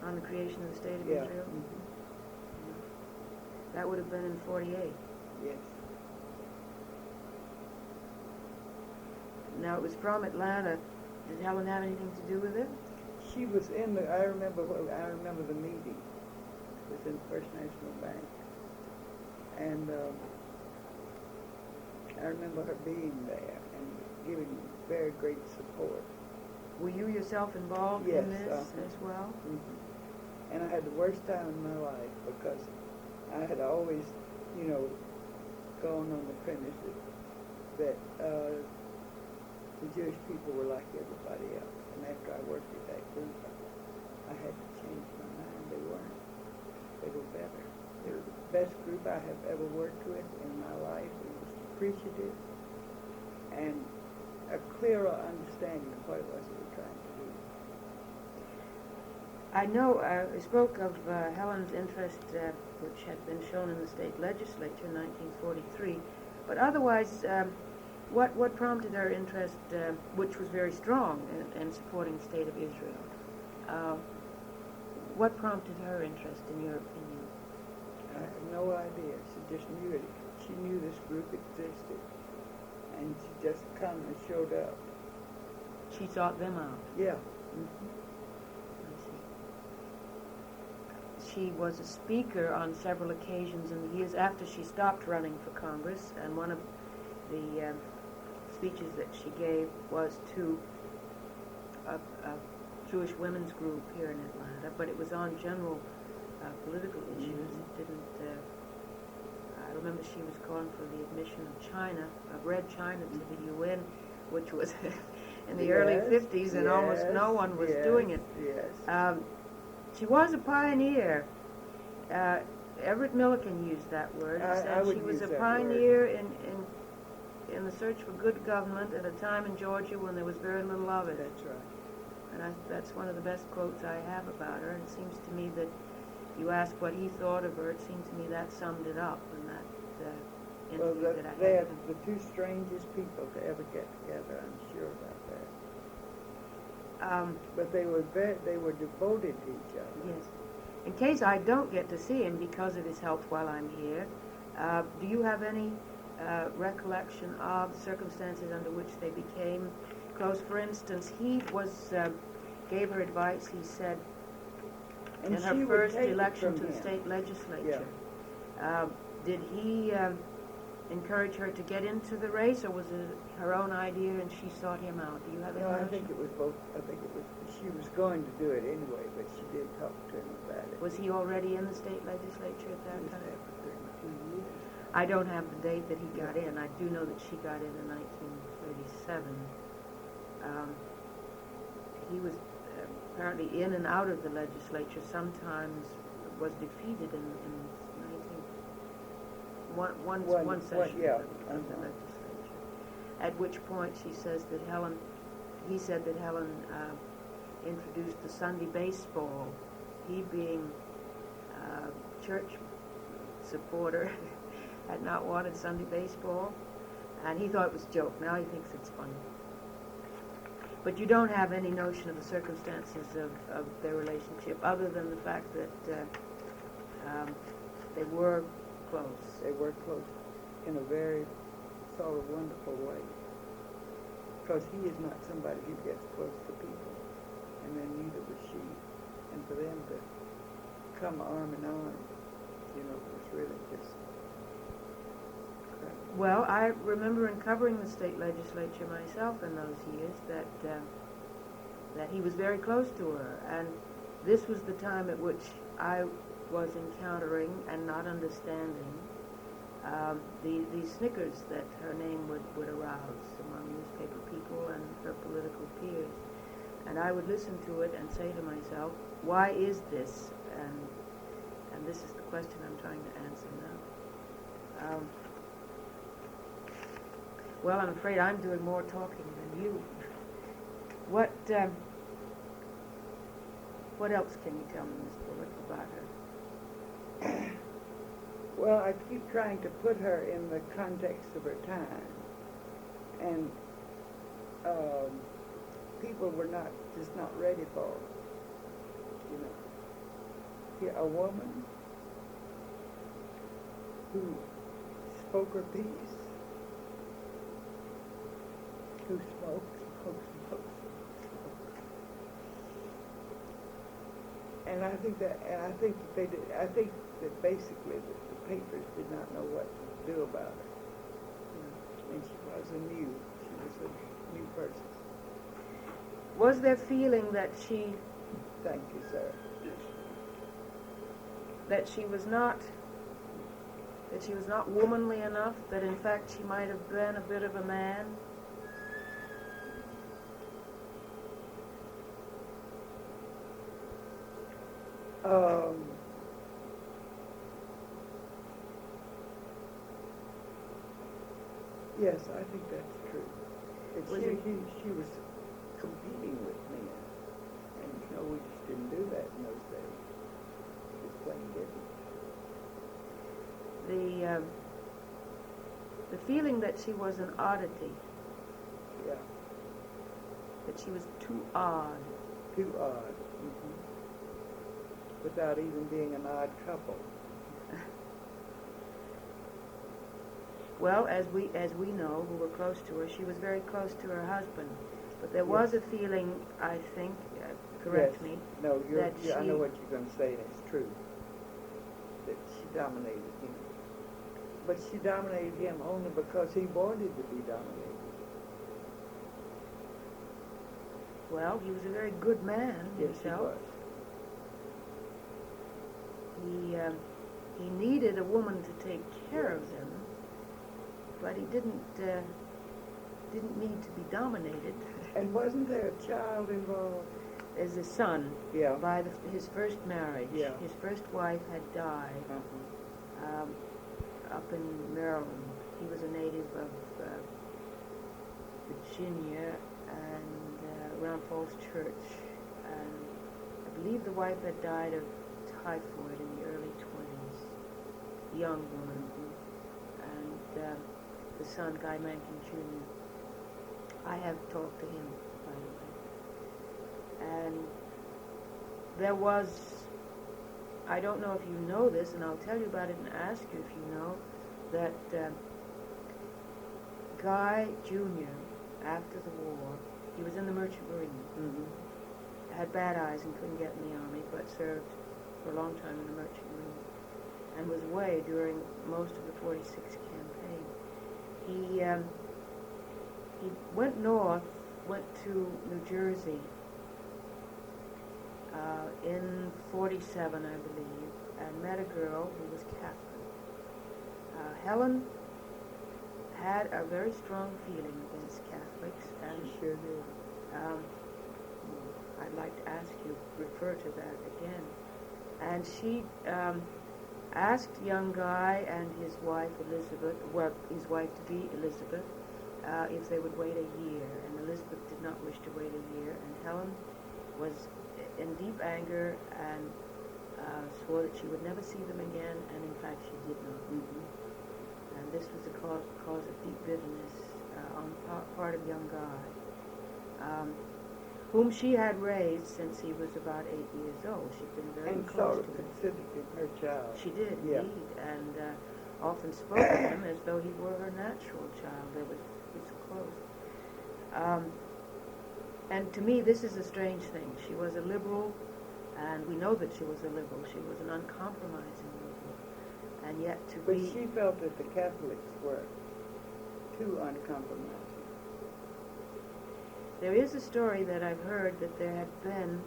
On the creation of the State of Yeah. Israel? Mhm. That would have been in 48. Yes. Now, it was from Atlanta. Did Helen have anything to do with it? She was in the. I remember the meeting. It was in First National Bank, and I remember her being there and giving very great support. Were you yourself involved Yes, in this as well? Mm-hmm. And I had the worst time in my life because I had always, gone on the premise that the Jewish people were like everybody else. And after I worked at that group, I had to change my mind. They weren't. They were better. They were the best group I have ever worked with in my life. It was appreciative and a clearer understanding of what it was they were trying to do. I know I spoke of Helen's interest, which had been shown in the state legislature in 1943, but otherwise, what prompted her interest, which was very strong in supporting the State of Israel? What prompted her interest, in your opinion? I have no idea. She just knew it. She knew this group existed, and she just kind of showed up. She sought them out. Yeah. Mm-hmm. She was a speaker on several occasions in the years after she stopped running for Congress, and one of the speeches that she gave was to a Jewish women's group here in Atlanta, but it was on general political issues. Mm-hmm. It didn't. I remember she was calling for the admission of China, of Red China, to the UN, which was in the early 50s, and almost no one was doing it. Yes. She was a pioneer. Everett Milliken used that word. He said would she was use a that pioneer in the search for good government at a time in Georgia when there was very little of it. That's right. And that's one of the best quotes I have about her. And it seems to me that you ask what he thought of her, it seemed to me that summed it up in that interview that I they're had with him. the two strangest people to ever get together. I'm sure about But they were devoted to each other. Yes. In case I don't get to see him because of his health while I'm here, do you have any recollection of circumstances under which they became close? For instance, he gave her advice, he said, And in she her would first take it election from to the him. state legislature. Did he encourage her to get into the race, or was it her own idea and she sought him out? Do you have any No, I notion? think it was both. I think it was, she was going to do it anyway, but she did talk to him about it. Was he already in the state legislature at that He was time? there for 32 years. I don't have the date that he got in. I do know that she got in 1937. He was apparently in and out of the legislature, sometimes was defeated in 19... One session of the legislature. At which point he said that Helen introduced the Sunday baseball. He, being a church supporter, had not wanted Sunday baseball, and he thought it was a joke. Now he thinks it's funny. But you don't have any notion of the circumstances of their relationship, other than the fact that they were close. They were close in a very sort of wonderful way. Because he is not somebody who gets close to people, and then neither was she. And for them to come arm in arm, was really just incredible. Well, I remember in covering the state legislature myself in those years that he was very close to her, and this was the time at which I was encountering and not understanding the snickers that her name would arouse among newspaper people and her political peers. And I would listen to it and say to myself, why is this? And this is the question I'm trying to answer now. Well, I'm afraid I'm doing more talking than you. What else can you tell me, Miss Bullard, about her? Well, I keep trying to put her in the context of her time. And people were just not ready for it. Here, a woman who spoke her piece, who smoked. And I think that they did. I think that basically the papers did not know what to do about her. And she was a new person. Was there feeling that she... Thank you, sir. That she was not womanly enough, that in fact she might have been a bit of a man? Yes, I think that's true. She was competing with men, and we just didn't do that in those days. Just plain didn't. The feeling that she was an oddity. Yeah. That she was too odd. Too odd. Mm-hmm. Without even being an odd couple. Well, as we know, who were close to her, she was very close to her husband. But there was a feeling, I think, correct me. No, I know she... what you're going to say, and it's true. That she dominated him. But she dominated him only because he wanted to be dominated. Well, he was a very good man himself. Yes, He needed a woman to take care of him, but he didn't need to be dominated. And wasn't there a child involved? There's a son. Yeah. By his first marriage. Yeah. His first wife had died up in Maryland. He was a native of Virginia and around Falls Church. And I believe the wife had died of typhoid in the early 20s. Young woman. And the son, Guy Mankin Jr. I have talked to him, by the way. And there was, I don't know if you know this, and I'll tell you about it and ask you if you know, that Guy Jr., after the war, he was in the Merchant Marine, had bad eyes and couldn't get in the Army, but served for a long time in the Merchant Marine, and was away during most of the 46 campaign. He went north, went to New Jersey in 47, I believe, and met a girl who was Catholic. Helen had a very strong feeling against Catholics, and She sure did. I'd like to ask you, refer to that again. And she asked young Guy and his wife Elizabeth, well, his wife-to-be Elizabeth, if they would wait a year. And Elizabeth did not wish to wait a year, and Helen was in deep anger and swore that she would never see them again, and in fact she did not. And this was the cause of deep bitterness on the part of young Guy, whom she had raised since he was about 8 years old. She'd been very And close sort to of him. considered him her child. She did, Yeah. indeed, and often spoke of him as though he were her natural child. They were so close. And to me, this is a strange thing. She was a liberal, and we know that she was a liberal. She was an uncompromising liberal. And yet to But be... she felt that the Catholics were too uncompromising. There is a story that I've heard that there had been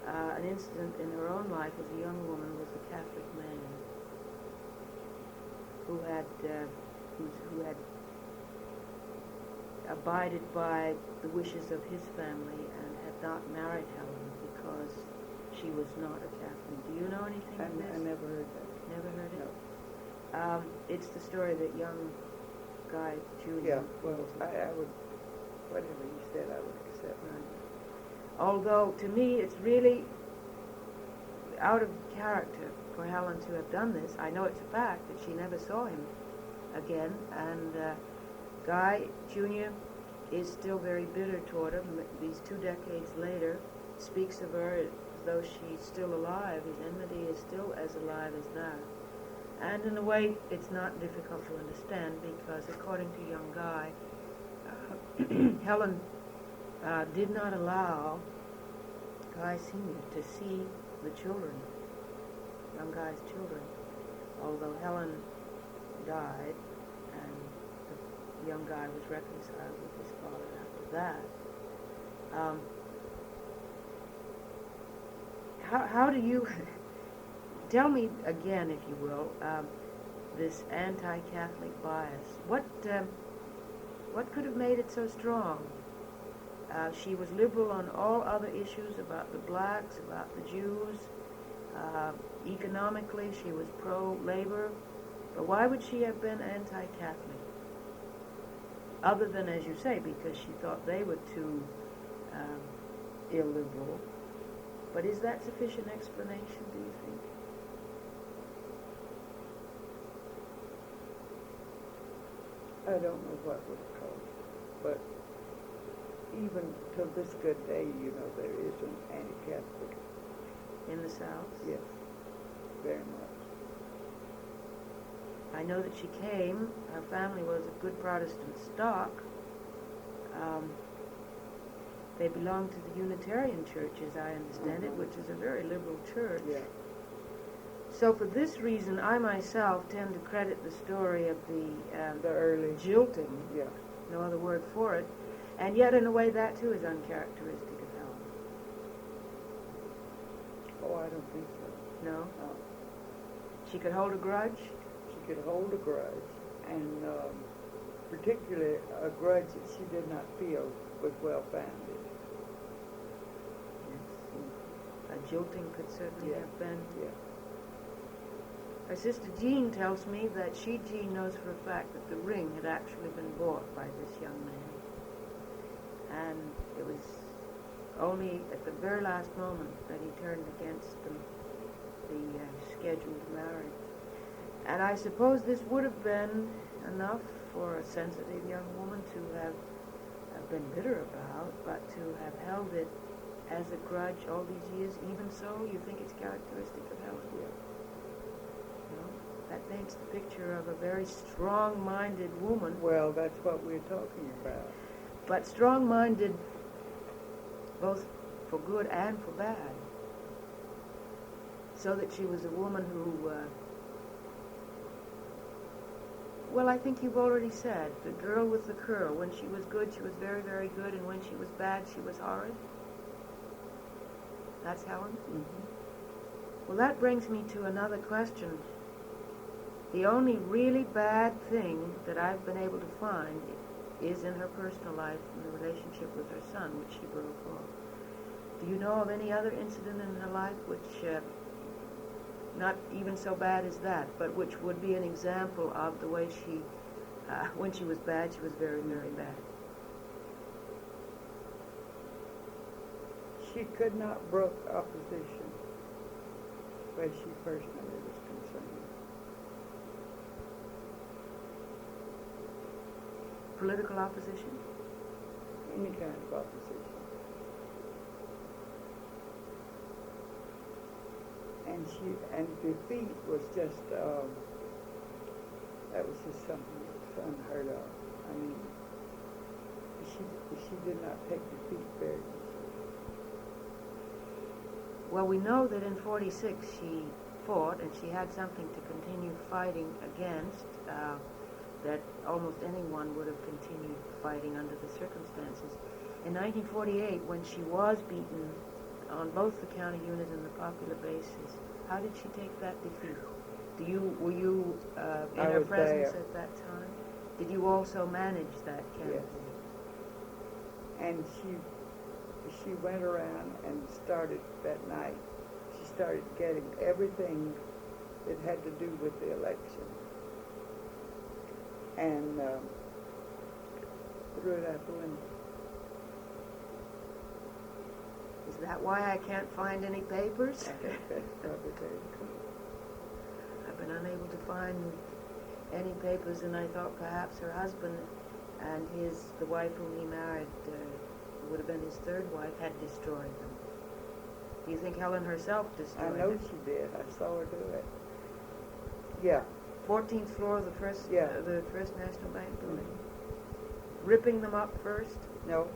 an incident in her own life as a young woman with a Catholic man who had abided by the wishes of his family and had not married Helen because she was not a Catholic. Do you know anything of this? I never heard that. Never heard it? No. It's the story that young Guy Jr. Yeah, well, I would, whatever you said, I would accept. Right. Although, to me, it's really out of character for Helen to have done this. I know it's a fact that she never saw him again, and Guy Jr. is still very bitter toward her. These 2 decades later, speaks of her as though she's still alive. His enmity is still as alive as that. And in a way, it's not difficult to understand because, according to young Guy, Helen did not allow Guy Sr. to see the children, young Guy's children, although Helen died and the young Guy was reconciled with his father after that. How do you... Tell me again, if you will, this anti-Catholic bias. What could have made it so strong? She was liberal on all other issues about the blacks, about the Jews. Economically, she was pro-labor. But why would she have been anti-Catholic? Other than, as you say, because she thought they were too illiberal. But is that sufficient explanation, do you think? I don't know what would have caused it, but even till this good day, you know, there is an anti-Catholic. In the South? Yes, very much. I know that she came, her family was of good Protestant stock. They belonged to the Unitarian Church, as I understand it, which is a very liberal church. Yeah. So for this reason, I myself tend to credit the story of The early. jilting, Yeah. no other word for it, and yet in a way that too is uncharacteristic of Helen. Oh, I don't think so. No? No. She could hold a grudge? She could hold a grudge, and particularly a grudge that she did not feel was well-founded. Yes. A jilting could certainly Yeah. have been. Yeah. Her sister Jean tells me that Jean knows for a fact that the ring had actually been bought by this young man. And it was only at the very last moment that he turned against the scheduled marriage. And I suppose this would have been enough for a sensitive young woman to have been bitter about, but to have held it as a grudge all these years, even so, you think it's characteristic of Helen? Yeah. No? That paints the picture of a very strong-minded woman. Well, that's what we're talking about. But strong-minded both for good and for bad. So that she was a woman who, well, I think you've already said, the girl with the curl. When she was good, she was very, very good, and when she was bad, she was horrid. That's Helen? Mm-hmm. Well, that brings me to another question. The only really bad thing that I've been able to find is in her personal life and the relationship with her son, which she broke off. Do you know of any other incident in her life which, not even so bad as that, but which would be an example of the way she, when she was bad, she was very, very bad? She could not brook opposition where she personally was concerned. Political opposition? Any kind of opposition. And defeat was just, that was just something that was unheard of. I mean, she did not take defeat very easily. Well, we know that in 46 she fought, and she had something to continue fighting against, that almost anyone would have continued fighting under the circumstances. In 1948, when she was beaten on both the county unit and the popular bases, how did she take that defeat? Were you in her presence there at that time? Did you also manage that campaign? Yes. And she went around and started that night. She started getting everything that had to do with the election, and threw it out the window. Is that why I can't find any papers? I think that's probably very true. I've been unable to find any papers, and I thought perhaps her husband and the wife whom he married, would have been his third wife, had destroyed them. Do you think Helen herself destroyed them? I know she did. I saw her do it. Yeah. 14th floor of the First National Bank building? Mm-hmm. Ripping them up first? No.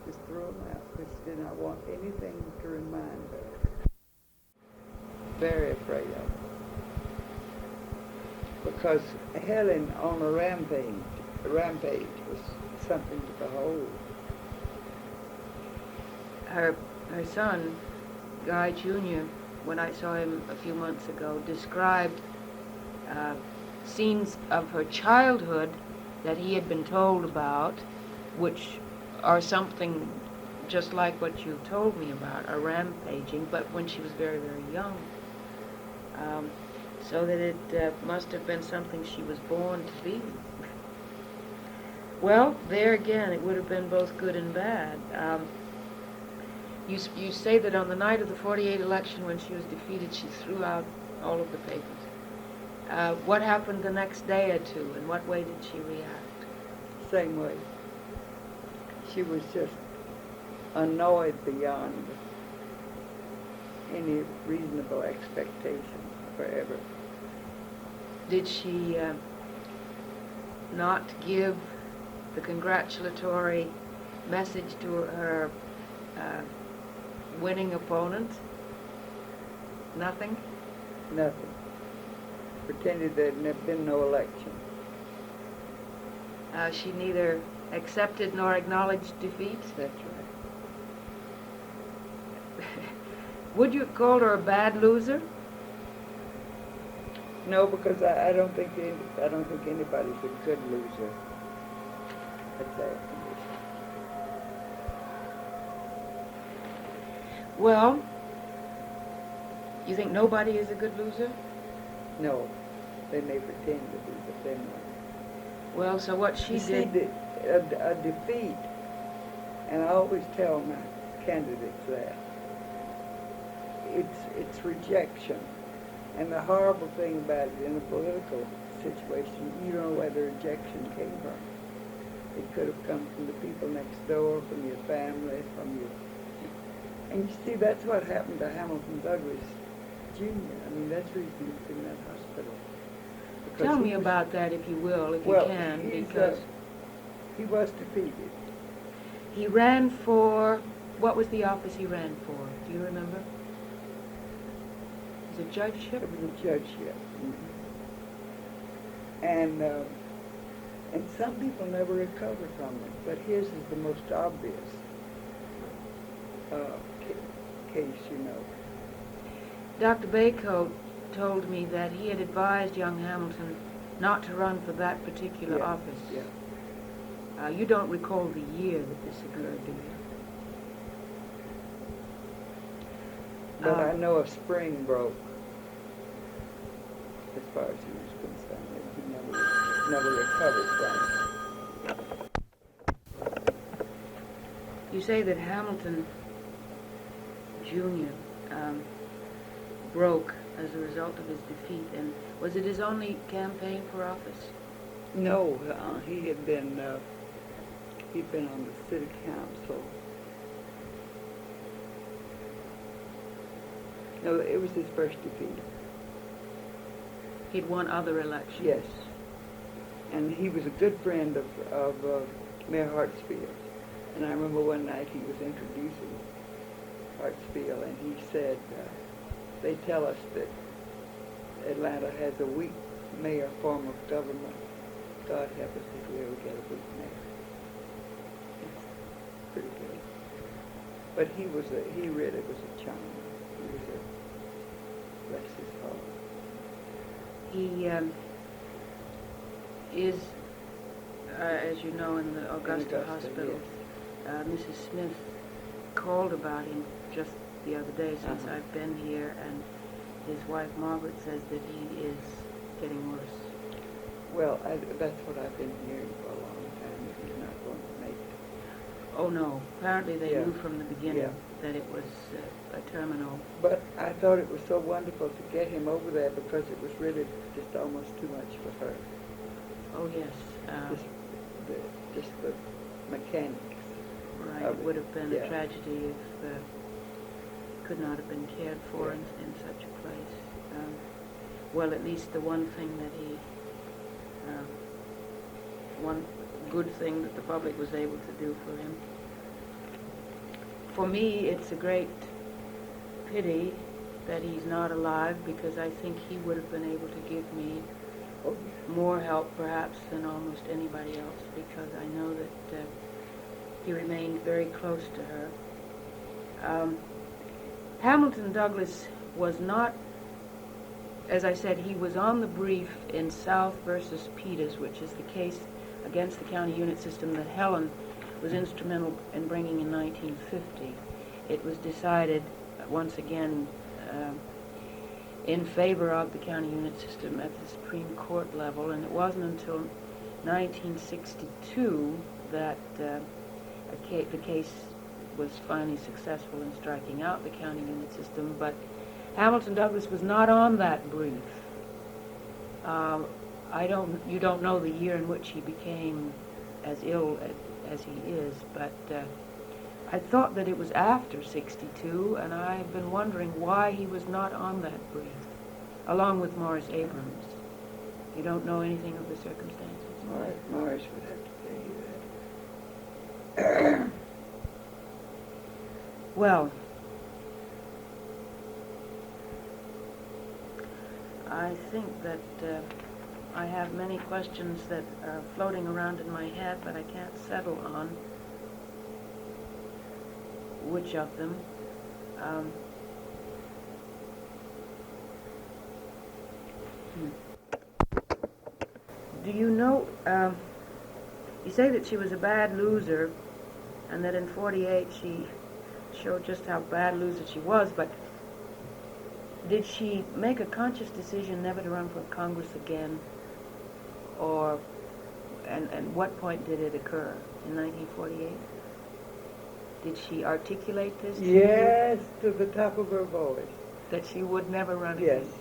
Just threw them out because she did not want anything to remind her. Very afraid of it. Because Helen on a rampage was something to behold. Her son, Guy Jr., when I saw him a few months ago, described scenes of her childhood that he had been told about, which are something just like what you told me about, a rampaging, but when she was very, very young. So that it must have been something she was born to be. Well, there again, it would have been both good and bad. You say that on the night of the 48 election, when she was defeated, she threw out all of the papers. What happened the next day or two? In what way did she react? Same way. She was just annoyed beyond any reasonable expectation forever. Did she not give the congratulatory message to her winning opponent? Nothing? Nothing. Pretended there had been no election. She neither accepted nor acknowledged defeat? That's right. Would you call her a bad loser? No, because I don't think anybody's a good loser. That's our condition. Well, you think nobody is a good loser? No, they may pretend to be, but they're not. Well, so what she did... See, a defeat, and I always tell my candidates that, it's rejection. And the horrible thing about it, in a political situation, you don't know where the rejection came from. It could have come from the people next door, from your family, from your And you see, that's what happened to Hamilton Douglas Jr. I mean, that's the reason he's in that hospital. Because Tell he me was- about that if you will, if well, you can, he's, because he was defeated. he ran for, what was the office he ran for? Do you remember? Was it judgeship? It was a judgeship. And some people never recover from it, but his is the most obvious case, you know. Dr. Baycoat told me that he had advised young Hamilton not to run for that particular office. Yeah. You don't recall the year that this occurred, do you? But I know a spring broke, as far as he was concerned, and he never recovered from it. You say that Hamilton Jr. Broke as a result of his defeat, and was it his only campaign for office? No, he had been, he'd been on the city council. No, it was his first defeat. He'd won other elections. Yes. And he was a good friend of Mayor Hartsfield. And I remember one night he was introducing Hartsfield, and he said, they tell us that Atlanta has a weak mayor form of government. God help us if we ever get a weak mayor. It's pretty good. But he really was a charmer. He was a, bless his heart. He is, as you know, in the Augusta Hospital. Yes. Mrs. Smith called about him just the other day since I've been here, and his wife Margaret says that he is getting worse. Well, that's what I've been hearing for a long time, that he's not going to make it. Oh no, apparently they knew from the beginning Yeah. that it was a terminal. But I thought it was so wonderful to get him over there because it was really just almost too much for her. Oh yes. Just the mechanics. Right, it would have been a tragedy if could not have been cared for in such a place. Well, at least the one thing that one good thing that the public was able to do for him. For me, it's a great pity that he's not alive, because I think he would have been able to give me more help perhaps than almost anybody else, because I know that he remained very close to her. Hamilton Douglas was not, as I said, he was on the brief in South versus Peters, which is the case against the county unit system that Helen was instrumental in bringing in 1950. It was decided once again in favor of the county unit system at the Supreme Court level, and it wasn't until 1962 that the case was finally successful in striking out the county unit system. But Hamilton Douglas was not on that brief. You don't know the year in which he became as ill as he is, but I thought that it was after 62, and I've been wondering why he was not on that brief, along with Morris Abrams. You don't know anything of the circumstances? Morris would have to tell you that. Well, I think that I have many questions that are floating around in my head, but I can't settle on which of them. Do you know, you say that she was a bad loser, and that in 48 she showed just how bad a loser she was, but did she make a conscious decision never to run for Congress again? Or, and what point did it occur? In 1948? Did she articulate this to you? Yes, to the top of her voice. That she would never run Yes. again?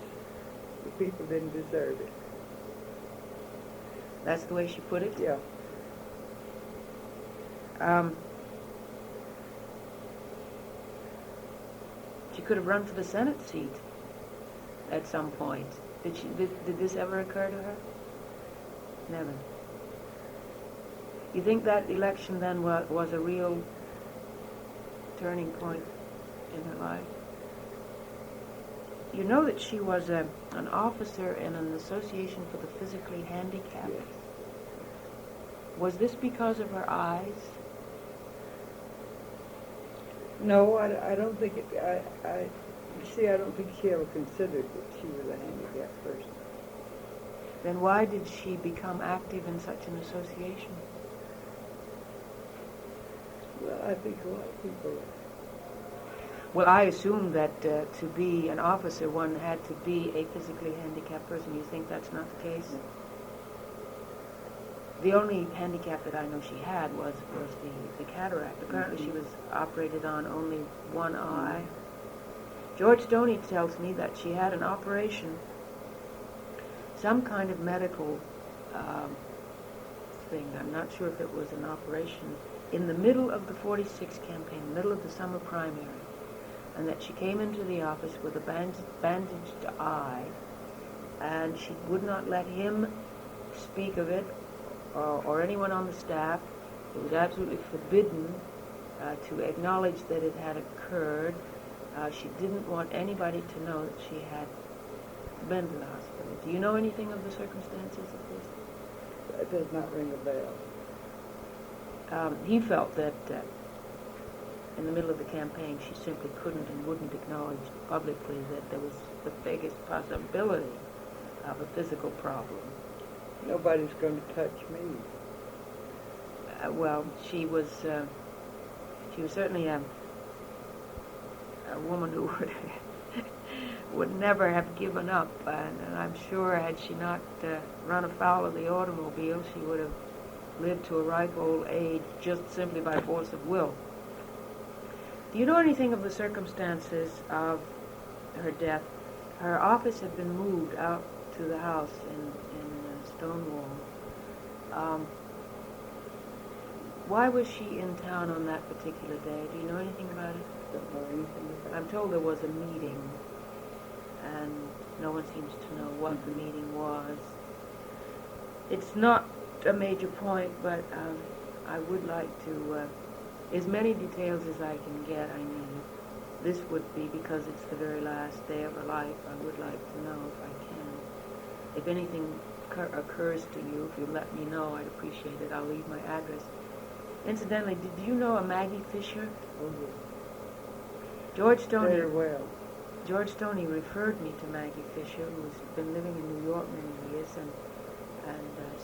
The people didn't deserve it. That's the way she put it? Yeah. could have run for the Senate seat at some point. Did this ever occur to her? Never. You think that election then was a real turning point in her life? You know that she was an officer in an association for the physically handicapped. Yes. Was this because of her eyes? No, I don't think it. I don't think she ever considered that she was a handicapped person. Then why did she become active in such an association? Well, I think a lot of people. Well, I assume that to be an officer, one had to be a physically handicapped person. You think that's not the case? No. The only handicap that I know she had was the cataract. Apparently she was operated on only one eye. George Stoney tells me that she had an operation, some kind of medical thing. I'm not sure if it was an operation, in the middle of the 46 campaign, middle of the summer primary, and that she came into the office with a bandaged eye, and she would not let him speak of it or anyone on the staff. It was absolutely forbidden to acknowledge that it had occurred. She didn't want anybody to know that she had been to the hospital. Do you know anything of the circumstances of this? It does not ring a bell. He felt that in the middle of the campaign she simply couldn't and wouldn't acknowledge publicly that there was the biggest possibility of a physical problem. Nobody's going to touch me. Well, she was certainly a woman who would never have given up, and I'm sure had she not run afoul of the automobile, she would have lived to a ripe old age just simply by force of will. Do you know anything of the circumstances of her death? Her office had been moved out to the house in Stonewall. Why was she in town on that particular day? Do you know anything about it? Don't know anything about I'm told there was a meeting, and no one seems to know what the meeting was. It's not a major point, but I would like to, as many details as I can get, I need. This would be because it's the very last day of her life. I would like to know if I can. If anything occurs to you, if you let me know, I'd appreciate it. I'll leave my address. Incidentally, did you know a Maggie Fisher? Oh, yes. George Stoney. Very well. George Stoney referred me to Maggie Fisher, who's been living in New York many years, and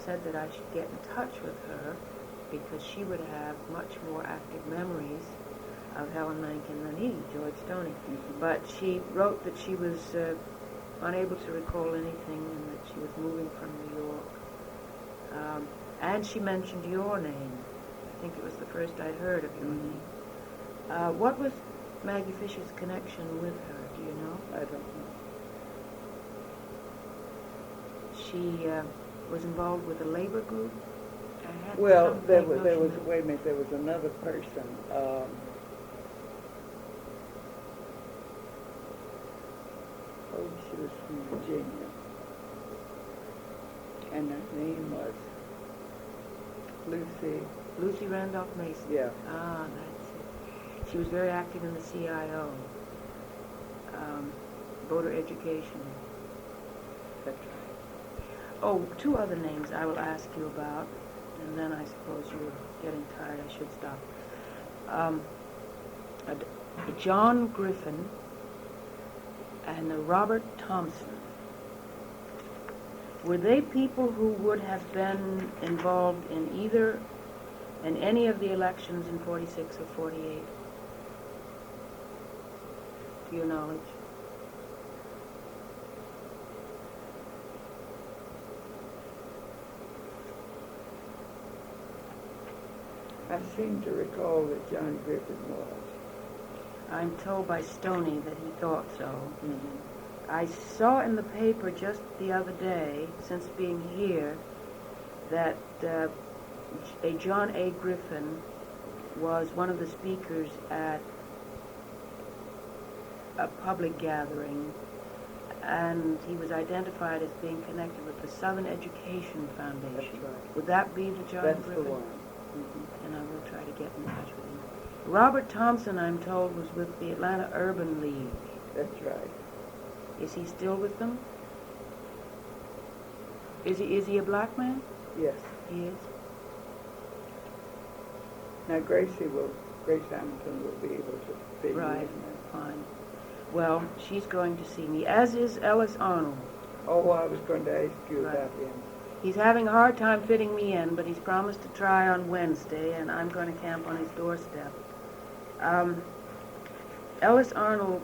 said that I should get in touch with her because she would have much more active memories of Helen Mankin than he, George Stoney. Mm-hmm. But she wrote that she was unable to recall anything and that she was moving from New York. And she mentioned your name. I think it was the first I'd heard of your name. What was Maggie Fisher's connection with her? Do you know? I don't know. She was involved with a labor group. Well, there was. Wait a minute. There was another person. Oh, she was from Virginia, and her name was Lucy Randolph Mason. Yeah. Ah, that's it. She was very active in the CIO, voter education. That's right. Oh, two other names I will ask you about, and then I suppose you're getting tired. I should stop. John Griffin and Robert Thompson. Were they people who would have been involved in any of the elections in 46 or 48? To your knowledge? I seem to recall that John Griffin was. I'm told by Stoney that he thought so. Mm-hmm. I saw in the paper just the other day, since being here, that a John A. Griffin was one of the speakers at a public gathering, and he was identified as being connected with the Southern Education Foundation. That's right. Would that be the John That's Griffin? the one. Mm-hmm. And I will try to get in touch with him. Robert Thompson, I'm told, was with the Atlanta Urban League. That's right. Is he still with them? Is he a black man? Yes. He is. Now Grace Hamilton will be able to fill you Right. in there. Fine. Well, she's going to see me, as is Ellis Arnold. Oh, I was going to ask you Right. about him. He's having a hard time fitting me in, but he's promised to try on Wednesday, and I'm going to camp on his doorstep. Ellis Arnold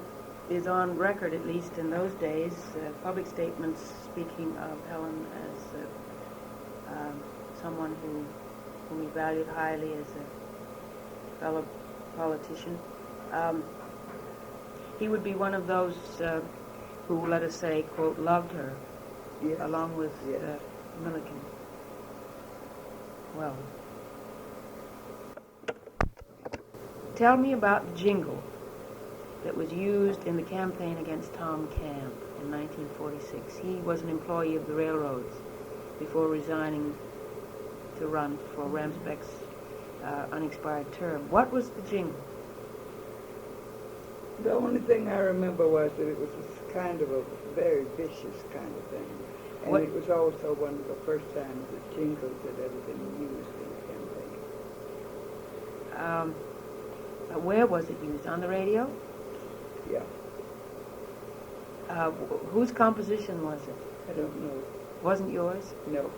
is on record, at least in those days, public statements speaking of Helen as someone whom he valued highly as a fellow politician. He would be one of those who, let us say, quote, loved her, Yes. along with Yes. Milliken. Well, tell me about the jingle that was used in the campaign against Tom Camp in 1946. He was an employee of the railroads before resigning to run for Ramsbeck's unexpired term. What was the jingle? The only thing I remember was that it was a kind of a very vicious kind of thing. And What- it was also one of the first times that jingles had ever been used in a campaign. Where was it used? On the radio? Yeah, Whose composition was it? I don't know. Wasn't yours? No.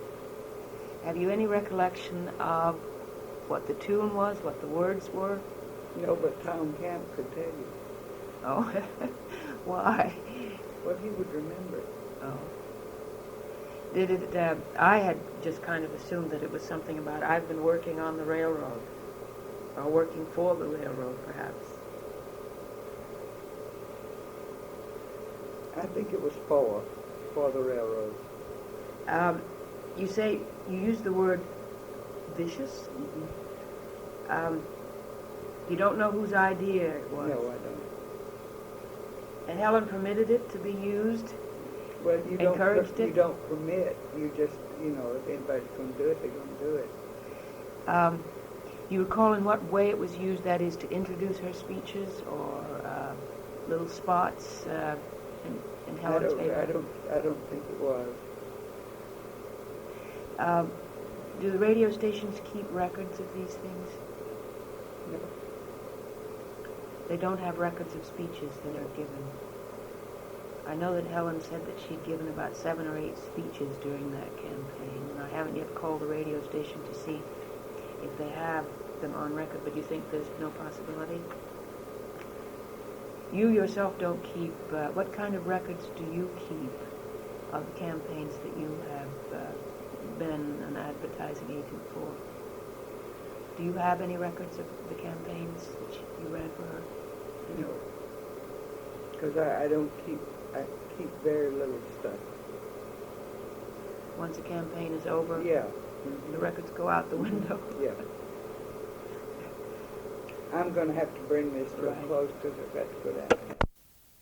Have you any recollection of what the tune was, what the words were? No, but Tom Camp could tell you. Oh, why? Well, he would remember it. Oh. Did it, I had just kind of assumed that it was something about I've been working on the railroad, or working for the railroad, perhaps. I think it was for the railroad. You say, you use the word vicious? Mm-hmm. You don't know whose idea it was? No, I don't. And Helen permitted it to be used? Well, you don't. Encouraged it? You don't permit. You just, if anybody's going to do it, they're going to do it. You recall in what way it was used, that is, to introduce her speeches, or little spots in Helen's favor? I don't think it was. Do the radio stations keep records of these things? No. They don't have records of speeches that are given. I know that Helen said that she'd given about 7 or 8 speeches during that campaign, and I haven't yet called the radio station to see if they have them on record, but you think there's no possibility? You yourself don't keep, what kind of records do you keep of the campaigns that you have been an advertising agent for? Do you have any records of the campaigns that you ran for her? No. Because I keep very little stuff. Once a campaign is over, Yeah. the records go out the window. Yeah. I'm going to have to bring this to a Right. close because I've got to go down.